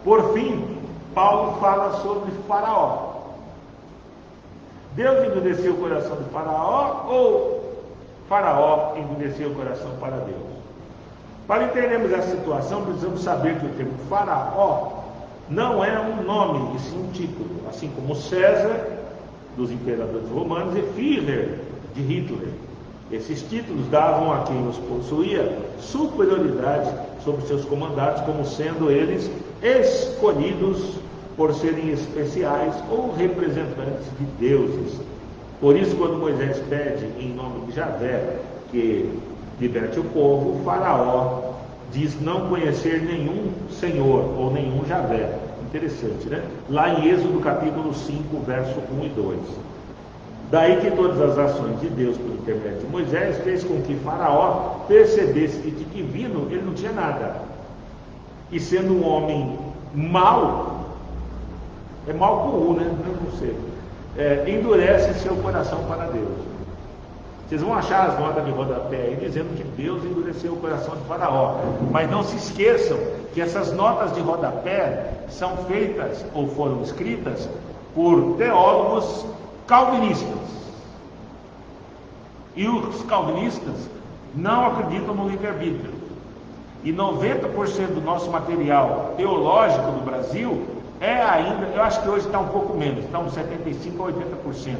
Por fim, Paulo fala sobre Faraó. Deus endureceu o coração de Faraó ou Faraó endureceu o coração para Deus? Para entendermos essa situação, precisamos saber que o termo Faraó não é um nome, e sim um título. Assim como César dos imperadores romanos, e Führer de Hitler. Esses títulos davam a quem os possuía superioridade sobre seus comandantes, como sendo eles escolhidos por serem especiais ou representantes de deuses. Por isso, quando Moisés pede em nome de Javé que liberte o povo, o faraó diz não conhecer nenhum Senhor ou nenhum Javé. Interessante, né? Lá em Êxodo capítulo 5, verso 1 e 2. Daí que todas as ações de Deus por intermédio de Moisés fez com que Faraó percebesse que de divino ele não tinha nada. E sendo um homem mau, é mau com U, né? Não sei. Endurece seu coração para Deus. Vocês vão achar as notas de rodapé aí dizendo que Deus endureceu o coração de Faraó. Mas não se esqueçam que essas notas de rodapé são feitas ou foram escritas por teólogos calvinistas. E os calvinistas não acreditam no livre-arbítrio. E 90% do nosso material teológico do Brasil é ainda, eu acho que hoje está um pouco menos, está uns 75% a 80%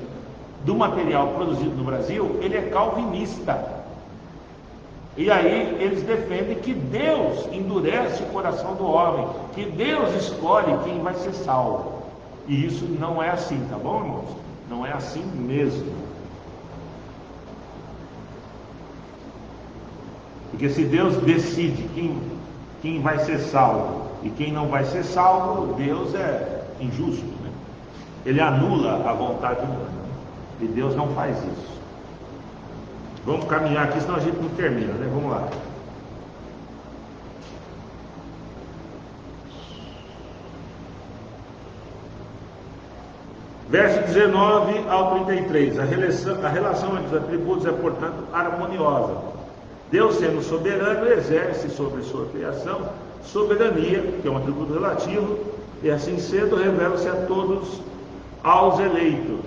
do material produzido no Brasil, ele é calvinista. E aí eles defendem que Deus endurece o coração do homem, que Deus escolhe quem vai ser salvo. E isso não é assim, tá bom, irmãos? Não é assim mesmo. Porque se Deus decide quem vai ser salvo e quem não vai ser salvo, Deus é injusto, né? Ele anula a vontade humana. E Deus não faz isso. Vamos caminhar aqui, senão a gente não termina, né? Vamos lá. Verso 19 ao 33. A relação entre os atributos é, portanto, harmoniosa. Deus, sendo soberano, exerce sobre sua criação soberania, que é um atributo relativo, e assim sendo, revela-se a todos, aos eleitos,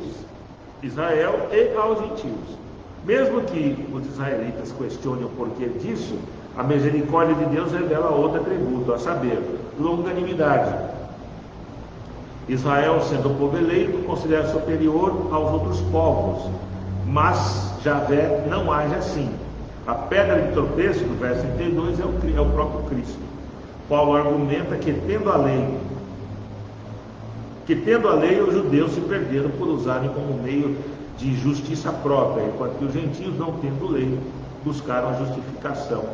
Israel e aos gentios. Mesmo que os israelitas questionem o porquê disso, a misericórdia de Deus revela outro atributo, a saber, longanimidade. Israel, sendo o povo eleito, considera superior aos outros povos, mas Javé não age assim. A pedra de tropeço, do verso 32, é o próprio Cristo. Paulo argumenta que tendo a lei, os judeus se perderam por usarem como meio de justiça própria, enquanto que os gentios, não tendo lei, buscaram a justificação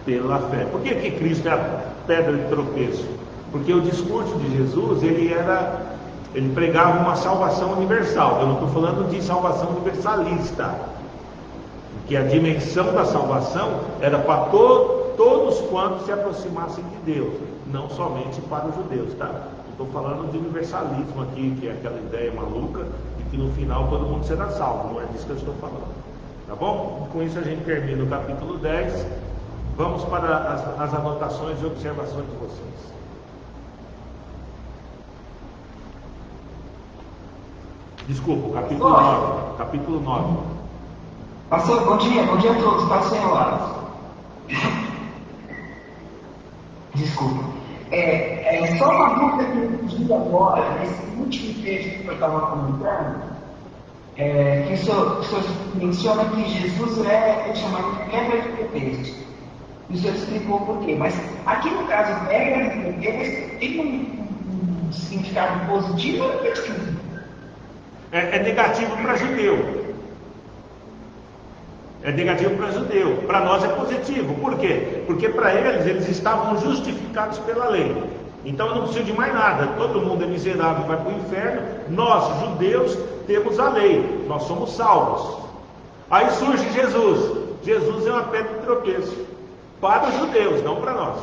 pela fé. Por que Cristo é a pedra de tropeço? Porque o discurso de Jesus, ele pregava uma salvação universal. Eu não estou falando de salvação universalista, porque a dimensão da salvação era para todos quantos se aproximassem de Deus, não somente para os judeus, tá? Estou falando de universalismo aqui, que é aquela ideia maluca de que no final todo mundo será salvo. Não é disso que eu estou falando, tá bom? Com isso a gente termina o capítulo 10. Vamos para as anotações e observações de vocês. Desculpa, o capítulo 9. Capítulo 9. Pastor, bom dia a todos, pastor Laros. Desculpa. Só uma dúvida que eu surgiu agora, nesse último texto que eu estava comentando, que o senhor menciona que Jesus é chamado de pedra de pretexto. E o senhor explicou por quê. Mas aqui no caso, pedra de pretexto tem um significado positivo ou negativo? É negativo para judeu. É negativo para judeu. Para nós é positivo. Por quê? Porque para eles estavam justificados pela lei. Então eu não preciso de mais nada. Todo mundo é miserável e vai para o inferno. Nós, judeus, temos a lei. Nós somos salvos. Aí surge Jesus. Jesus é uma pedra de tropeço. Para os judeus, não para nós.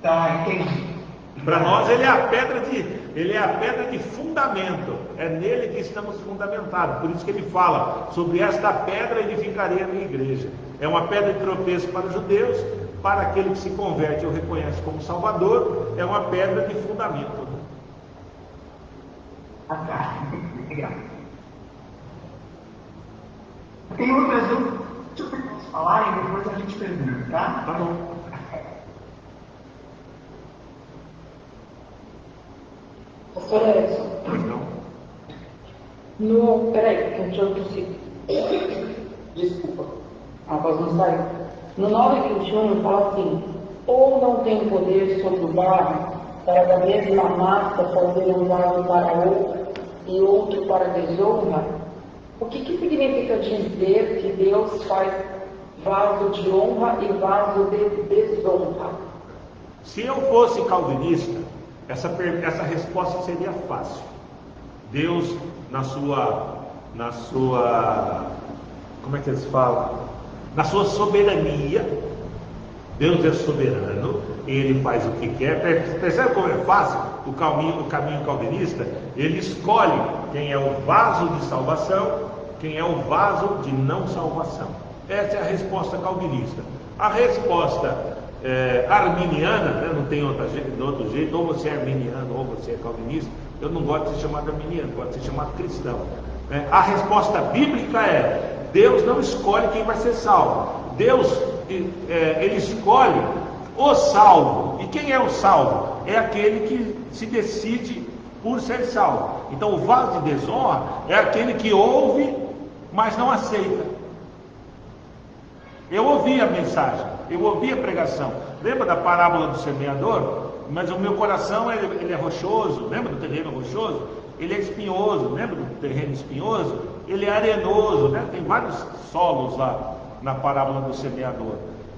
Tá, entendi. Para nós ele é a pedra de fundamento. É nele que estamos fundamentados. Por isso que ele fala: sobre esta pedra edificarei a minha igreja. É uma pedra de tropeço para os judeus. Para aquele que se converte ou reconhece como Salvador, é uma pedra de fundamento. Obrigado. Tem outras dúvidas que eu posso falar e depois a gente pergunta, tá? Tá bom. Pastor Edson, Pois não. Peraí, que eu tossir. Desculpa, a voz não saiu. No 9:21 fala assim: ou não tem poder sobre o barro, para da mesma massa fazer um vaso para outro e outro para desonra? O que significa dizer que Deus faz vaso de honra e vaso de desonra? Se eu fosse calvinista, essa resposta seria fácil. Deus, na sua, como é que eles falam? Na sua soberania, Deus é soberano, Ele faz o que quer. Percebe como é fácil o caminho calvinista? Ele escolhe quem é o vaso de salvação, quem é o vaso de não salvação. Essa é a resposta calvinista. A resposta arminiana, né, não tem outro jeito, ou você é arminiano ou você é calvinista. Eu não gosto de ser chamado arminiano, gosto de ser chamado cristão. A resposta bíblica é: Deus não escolhe quem vai ser salvo. Deus, Ele escolhe o salvo. E quem é o salvo? É aquele que se decide por ser salvo. Então o vaso de desonra é aquele que ouve, mas não aceita. Eu ouvi a mensagem, eu ouvi a pregação. Lembra da parábola do semeador? Mas o meu coração ele é rochoso. Lembra do terreno rochoso? Ele é espinhoso. Lembra do terreno espinhoso? Ele é arenoso, né? Tem vários solos lá na parábola do semeador.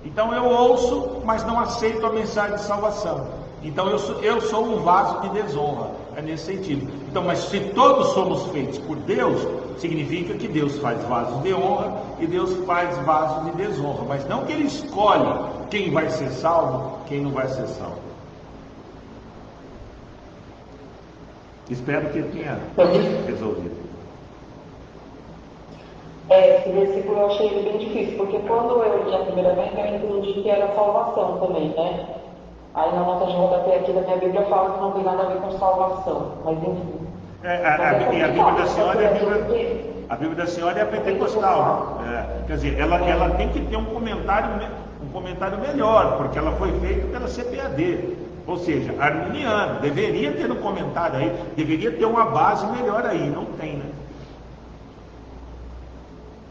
Então eu ouço, mas não aceito a mensagem de salvação. Então eu sou um vaso de desonra. É nesse sentido. Então, mas se todos somos feitos por Deus, significa que Deus faz vasos de honra e Deus faz vasos de desonra. Mas não que Ele escolhe quem vai ser salvo, quem não vai ser salvo. Espero que ele tenha resolvido. Esse versículo eu achei ele bem difícil, porque quando eu li a primeira vez, eu entendi que era salvação também, né? Aí na nota de rodapé aqui da minha Bíblia fala que não tem nada a ver com salvação, mas enfim. A Bíblia da Senhora a Bíblia da Senhora é a pentecostal. Quer dizer, ela tem que ter um comentário melhor, porque ela foi feita pela CPAD. Ou seja, arminiano, deveria ter um comentário aí, deveria ter uma base melhor aí, não tem, né?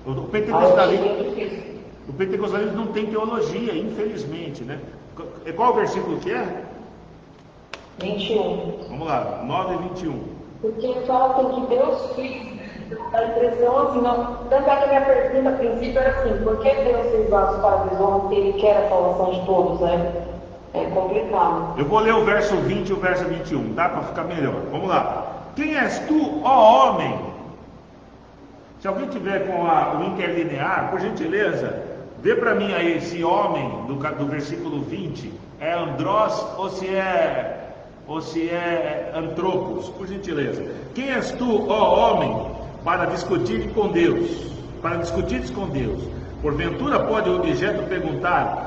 O pentecostalismo não tem teologia, infelizmente, né? Qual o versículo que é? 21. Vamos lá, 9:21. Porque fala assim que Deus fez a impressão assim, não. Tanto é que a minha pergunta a princípio era assim: por que Deus fez vasos para a desonra se Ele quer a salvação de todos, né? É complicado. Eu vou ler o verso 20 e o verso 21, tá? Para ficar melhor. Vamos lá. Quem és tu, ó homem? Se alguém tiver com o interlinear, por gentileza, vê para mim aí esse homem do versículo 20. É andrós ou se é antropos? Por gentileza. Quem és tu, ó homem, para discutir com Deus? Para discutires com Deus. Porventura pode o objeto perguntar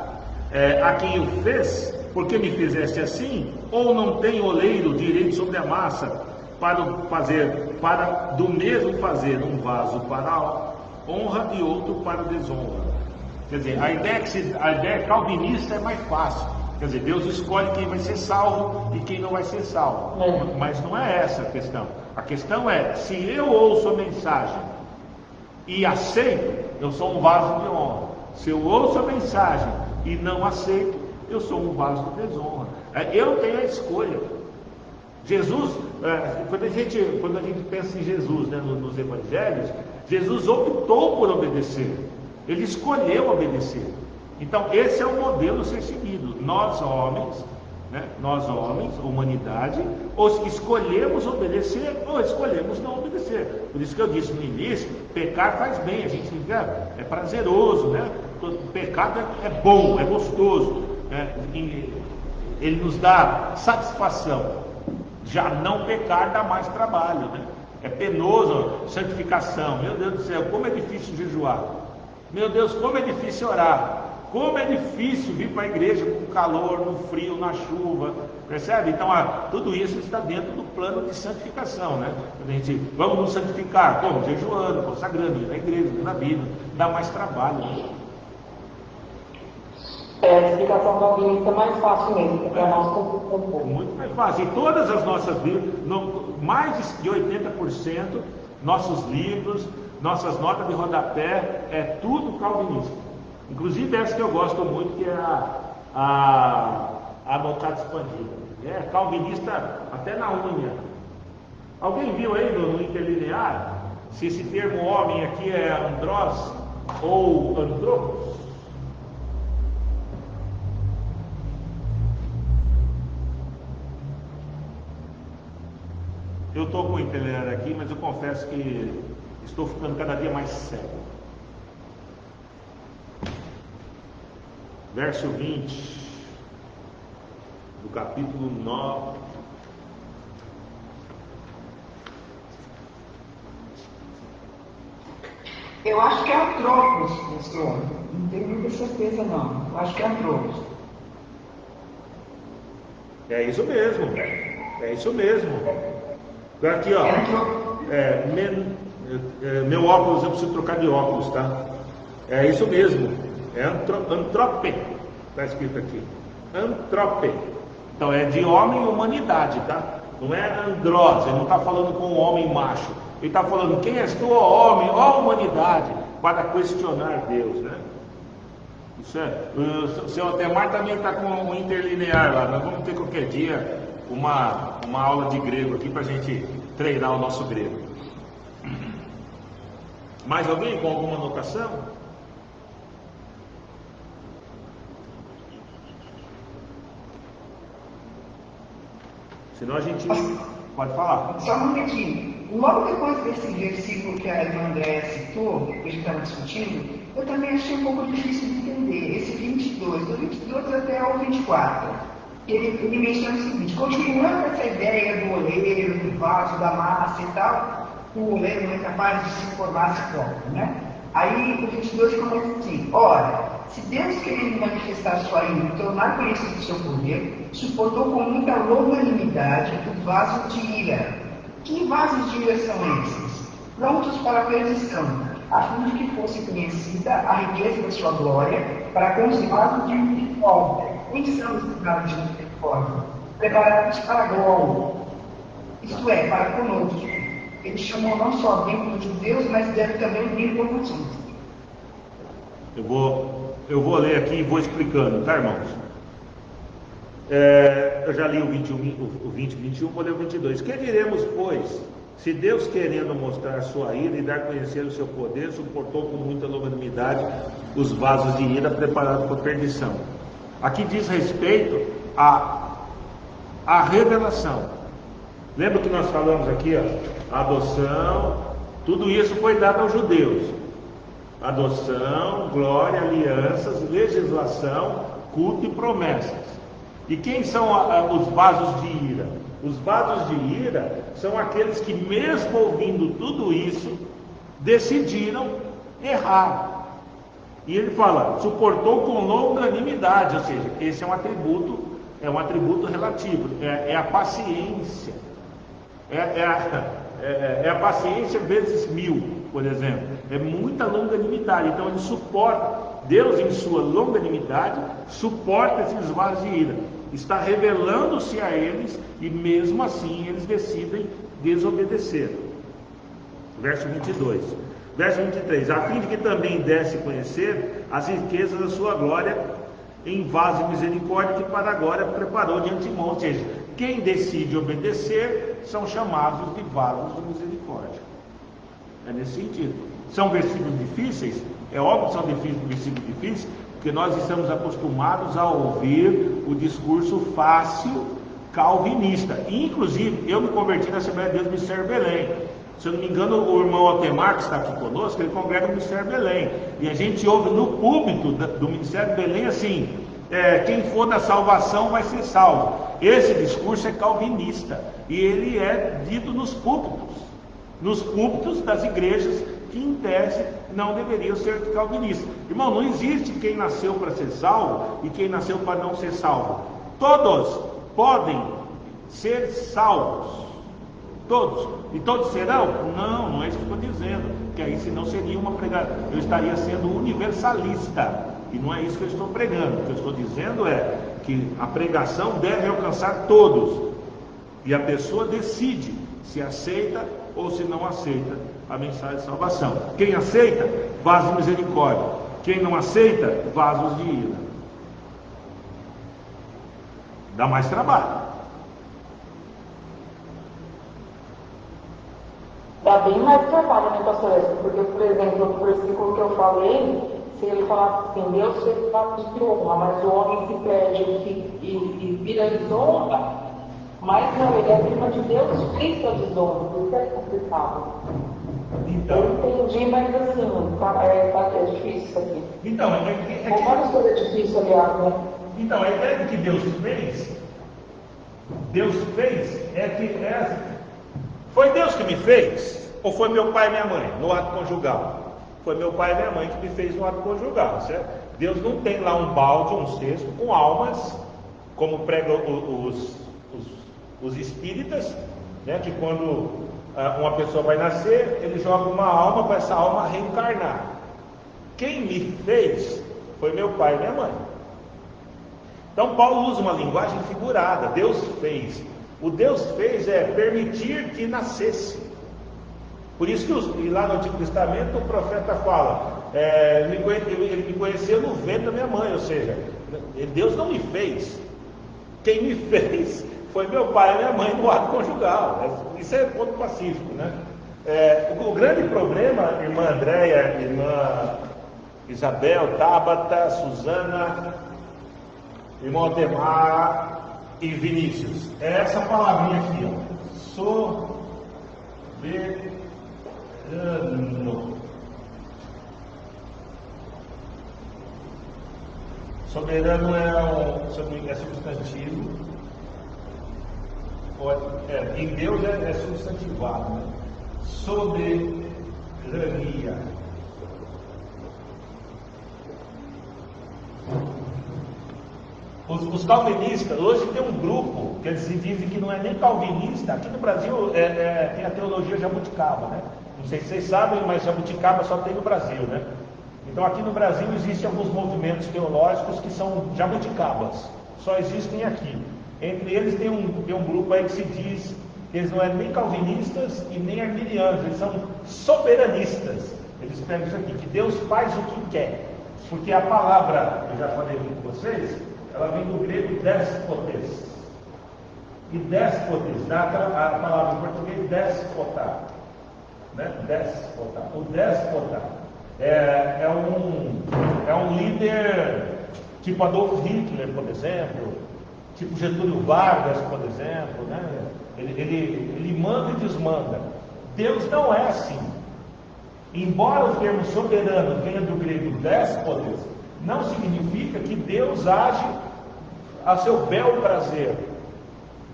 a quem o fez, por que me fizeste assim? Ou não tem oleiro direito sobre a massa para do mesmo fazer um vaso para a honra e outro para a desonra? Quer dizer, a ideia calvinista é mais fácil. Quer dizer, Deus escolhe quem vai ser salvo e quem não vai ser salvo. Mas não é essa a questão. A questão é, se eu ouço a mensagem e aceito, eu sou um vaso de honra. Se eu ouço a mensagem e não aceito, eu sou um vaso de desonra. Eu tenho a escolha. Jesus, quando a gente pensa em Jesus, né, nos evangelhos, Jesus optou por obedecer. Ele escolheu obedecer. Então esse é o modelo a ser seguido. Nós homens, humanidade, ou escolhemos obedecer ou escolhemos não obedecer. Por isso que eu disse no início, pecar faz bem, a gente é prazeroso, né? O pecado é bom, é gostoso, né? Ele nos dá satisfação. Já não pecar dá mais trabalho, né? É penoso, santificação. Meu Deus do céu, como é difícil jejuar. Meu Deus, como é difícil orar. Como é difícil vir para a igreja com calor, no frio, na chuva. Percebe? Então, tudo isso está dentro do plano de santificação, né? A gente, vamos nos santificar, como? Jejuando, consagrando, ir na igreja, na Bíblia. Dá mais trabalho, né? A explicação calvinista é mais fácil mesmo, para nós complicar um pouco. Muito mais fácil. E todas as nossas Bíblias, mais de 80%, nossos livros, nossas notas de rodapé, é tudo calvinista. Inclusive essa que eu gosto muito, que é a notada expandida. É calvinista até na unha. Alguém viu aí no interlinear se esse termo homem aqui é andrós ou andropos? Eu estou com o interlinear aqui, mas eu confesso que estou ficando cada dia mais cego. Verso 20 do capítulo 9. Eu acho que é antropos, professor. Não tenho muita certeza, não. Eu acho que é antropos. É isso mesmo. É isso mesmo. Aqui, ó. Meu óculos, eu preciso trocar de óculos, tá? É isso mesmo. É antrope. Está escrito aqui. Antrope. Então é de homem e humanidade, tá? Não é andrós. Ele não está falando com o homem macho. Ele está falando, quem és tu, ó homem, ó humanidade, para questionar Deus, né? Isso é. O seu Altemar também está com um interlinear lá. Nós vamos ter qualquer dia uma aula de grego aqui para a gente treinar o nosso grego. Mais alguém com alguma anotação? Senão a gente pode falar. Só um momentinho. Logo depois desse versículo que a irmã Andréa citou, que a gente estava discutindo, eu também achei um pouco difícil de entender. Esse 22, do 22 até o 24. Ele menciona o seguinte: continuando essa ideia do oleiro, do vaso, da massa e tal, o oleiro não é capaz de se formar a si próprio, né? Aí o 22 começa assim: ora, se Deus, querendo manifestar sua ira e tornar conhecido o seu poder, suportou com muita longanimidade o vaso de ira. Que vasos de ira são esses? Prontos para a perdição, a fim de que fosse conhecida a riqueza da sua glória para com os vasos de misericórdia. Quem são os vasos de misericórdia? Preparados para a glória, isto é, para conosco. Ele chamou não só bem os judeus, mas deve também vir por nós. Eu vou ler aqui e vou explicando, tá, irmãos? Eu já li o 20 e 21, vou ler o 22. Que diremos, pois, se Deus, querendo mostrar sua ira e dar a conhecer o seu poder, suportou com muita longanimidade os vasos de ira preparados para a perdição? Aqui diz respeito à revelação. Lembra que nós falamos aqui, ó, a adoção, tudo isso foi dado aos judeus. Adoção, glória, alianças, legislação, culto e promessas. E quem são os vasos de ira? Os vasos de ira são aqueles que, mesmo ouvindo tudo isso, decidiram errar. E ele fala, suportou com longanimidade, ou seja, esse é um atributo relativo, é a paciência. É a paciência vezes 1000, por exemplo. É muita longanimidade. Então ele suporta, Deus em sua longanimidade, suporta esses vasos de ira. Está revelando-se a eles e mesmo assim eles decidem desobedecer. Verso 22. Verso 23. A fim de que também desse conhecer as riquezas da sua glória em vaso de misericórdia que para agora preparou de antemão. Ou seja, quem decide obedecer são chamados de vasos de misericórdia. É nesse sentido. São versículos difíceis? É óbvio que são versículos difíceis, porque nós estamos acostumados a ouvir o discurso fácil calvinista. Inclusive, eu me converti na Assembleia de Deus do Ministério Belém. Se eu não me engano, o irmão Altemar, que está aqui conosco, ele congrega no Ministério Belém. E a gente ouve no púlpito do Ministério Belém assim, quem for da salvação vai ser salvo. Esse discurso é calvinista. E ele é dito nos púlpitos das igrejas que em tese não deveriam ser calvinistas. Irmão, não existe quem nasceu para ser salvo e quem nasceu para não ser salvo. Todos podem ser salvos. Todos. E todos serão? Não é isso que eu estou dizendo. Porque aí senão seria uma pregação. Eu estaria sendo universalista. E não é isso que eu estou pregando. O que eu estou dizendo é que a pregação deve alcançar todos. E a pessoa decide se aceita ou se não aceita a mensagem de salvação. Quem aceita, vasos de misericórdia. Quem não aceita, vasos de ira. Dá mais trabalho. Dá bem mais trabalho, né, pastor Edson? Porque, por exemplo, no versículo que eu falei, se ele falar assim, Deus fez fatos de honra, mas o homem se perde e vira desonra, mas não, ele afirma que Deus fez a desonra, por isso é complicado. Então, eu entendi, mas assim, é difícil isso aqui. Então, Tem várias coisas difíceis, aliás, né? Então, a ideia de que Deus fez foi Deus que me fez? Ou foi meu pai e minha mãe, no ato conjugal? Foi meu pai e minha mãe que me fez no ato conjugal, certo? Deus não tem lá um balde, um cesto com almas, como pregam os espíritas, né? Que quando uma pessoa vai nascer, ele joga uma alma para essa alma reencarnar. Quem me fez foi meu pai e minha mãe. Então Paulo usa uma linguagem figurada. Deus fez. O Deus fez é permitir que nascesse. Por isso que lá no Antigo Testamento o profeta fala, ele me conheceu no ventre da minha mãe, ou seja, Deus não me fez. Quem me fez foi meu pai e minha mãe no ato conjugal. Isso é ponto pacífico, né? O grande problema, irmã Andréia, irmã Isabel, Tabata, Suzana, irmão Ademar e Vinícius, é essa palavrinha aqui, ó. Soberano. Soberano é substantivo. Em Deus é substantivado, né? Soberania. Os calvinistas, hoje tem um grupo que eles dizem que não é nem calvinista. Aqui no Brasil tem a teologia jabuticaba, né? Não sei se vocês sabem, mas jabuticaba só tem no Brasil, né? Então aqui no Brasil existem alguns movimentos teológicos que são jabuticabas, só existem aqui. Entre eles tem um grupo aí que se diz que eles não é nem calvinistas e nem arminianos, eles são soberanistas. Eles pegam isso aqui, que Deus faz o que quer. Porque a palavra, eu já falei aqui com vocês, ela vem do grego despotes. E despotes, dá a palavra em português despotar. Né? Despotar. O déspota é um líder tipo Adolf Hitler, por exemplo, tipo Getúlio Vargas, por exemplo, né? Ele manda e desmanda. Deus não é assim. Embora o termo soberano venha do grego déspotes, não significa que Deus age a seu bel prazer.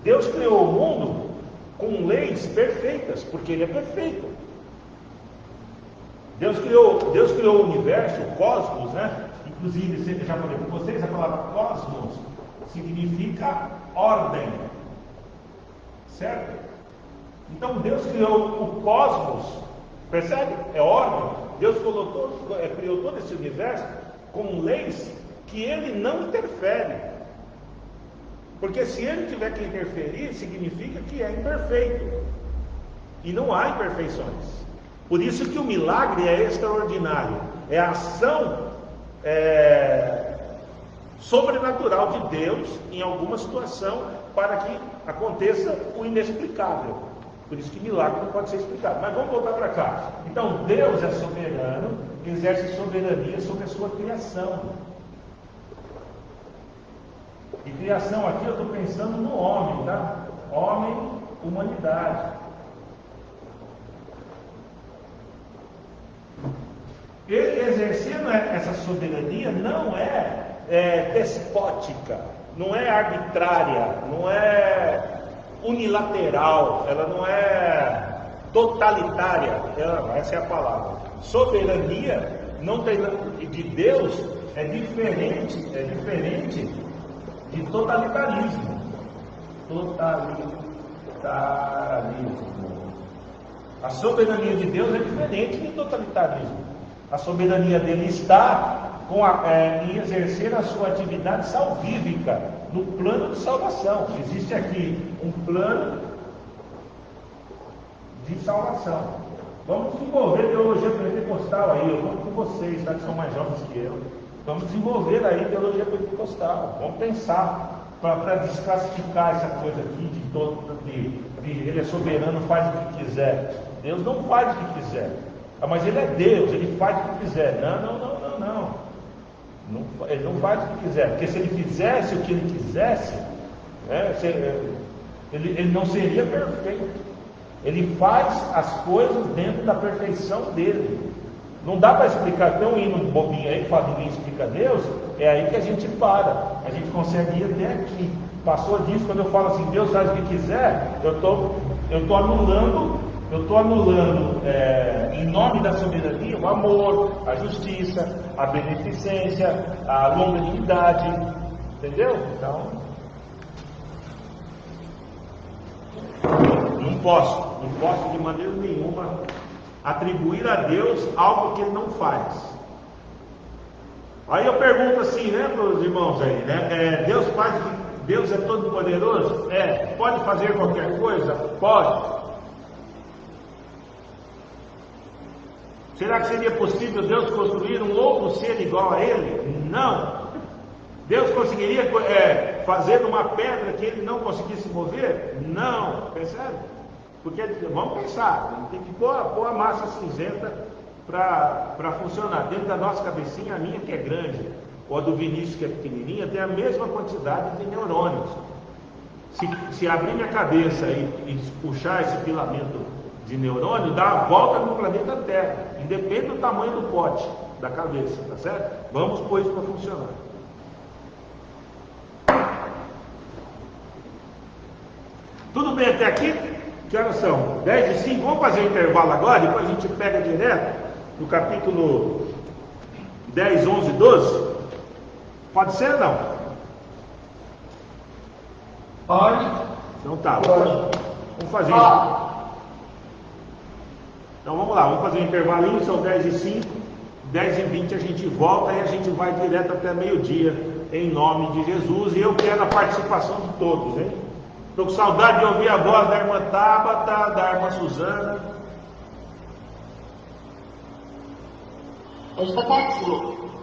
Deus criou o mundo com leis perfeitas, porque Ele é perfeito. Deus criou o universo, o cosmos, né? Inclusive, já falei com vocês, a palavra cosmos significa ordem, certo? Então Deus criou o cosmos, percebe? É ordem. Deus criou todo esse universo com leis que Ele não interfere, porque se Ele tiver que interferir, significa que é imperfeito, e não há imperfeições. Por isso que o milagre é extraordinário, é a ação sobrenatural de Deus em alguma situação para que aconteça o inexplicável. Por isso que milagre não pode ser explicado. Mas vamos voltar para cá. Então Deus é soberano, exerce soberania sobre a sua criação. E criação aqui eu estou pensando no homem, tá? Homem, humanidade. Ele exercendo essa soberania não é despótica, não é arbitrária, não é unilateral, ela não é totalitária, essa é a palavra. Soberania não tem, de Deus é diferente de totalitarismo. A soberania de Deus é diferente de totalitarismo. A soberania dele está em exercer a sua atividade salvífica, no plano de salvação. Existe aqui um plano de salvação. Vamos desenvolver teologia pentecostal aí. Eu estou com vocês, tá? Que são mais jovens que eu. Vamos desenvolver aí teologia pentecostal. Vamos pensar para desclassificar essa coisa aqui de ele é soberano, faz o que quiser. Deus não faz o que quiser. Mas ele é Deus, ele faz o que quiser. Não. Ele não faz o que quiser. Porque se ele fizesse o que ele quisesse, né, ele não seria perfeito. Ele faz as coisas dentro da perfeição dele. Não dá para explicar. Tem um hino bobinho aí que fala ninguém explica Deus. É aí que a gente para. A gente consegue ir até aqui. Passou disso, quando eu falo assim, Deus faz o que quiser, eu estou anulando, em nome da soberania, o amor, a justiça, a beneficência, a longanimidade. Entendeu? Então, não posso de maneira nenhuma atribuir a Deus algo que ele não faz. Aí eu pergunto assim, né, para os irmãos aí, né? Deus é todo poderoso? Pode fazer qualquer coisa? Pode. Será que seria possível Deus construir um outro ser igual a ele? Não. Deus conseguiria fazer uma pedra que ele não conseguisse mover? Não. Percebe? Porque vamos pensar, tem que pôr a massa cinzenta para funcionar. Dentro da nossa cabecinha, a minha que é grande, ou a do Vinícius que é pequenininha, tem a mesma quantidade de neurônios. Se abrir minha cabeça e puxar esse filamento de neurônio, dá a volta no planeta Terra, independente do tamanho do pote da cabeça, tá certo? Vamos pôr isso para funcionar. Tudo bem até aqui? Que horas são? 10:05. Vamos fazer um intervalo agora, depois a gente pega direto no capítulo 10, 11, 12. Pode ser ou não? Pode. Então tá, vamos fazer isso. Então vamos lá, vamos fazer um intervalinho, são 10:05. 10:20 a gente volta e a gente vai direto até meio-dia, em nome de Jesus. E eu quero a participação de todos, hein? Estou com saudade de ouvir a voz da irmã Tabata, da irmã Suzana. A gente está quietinho.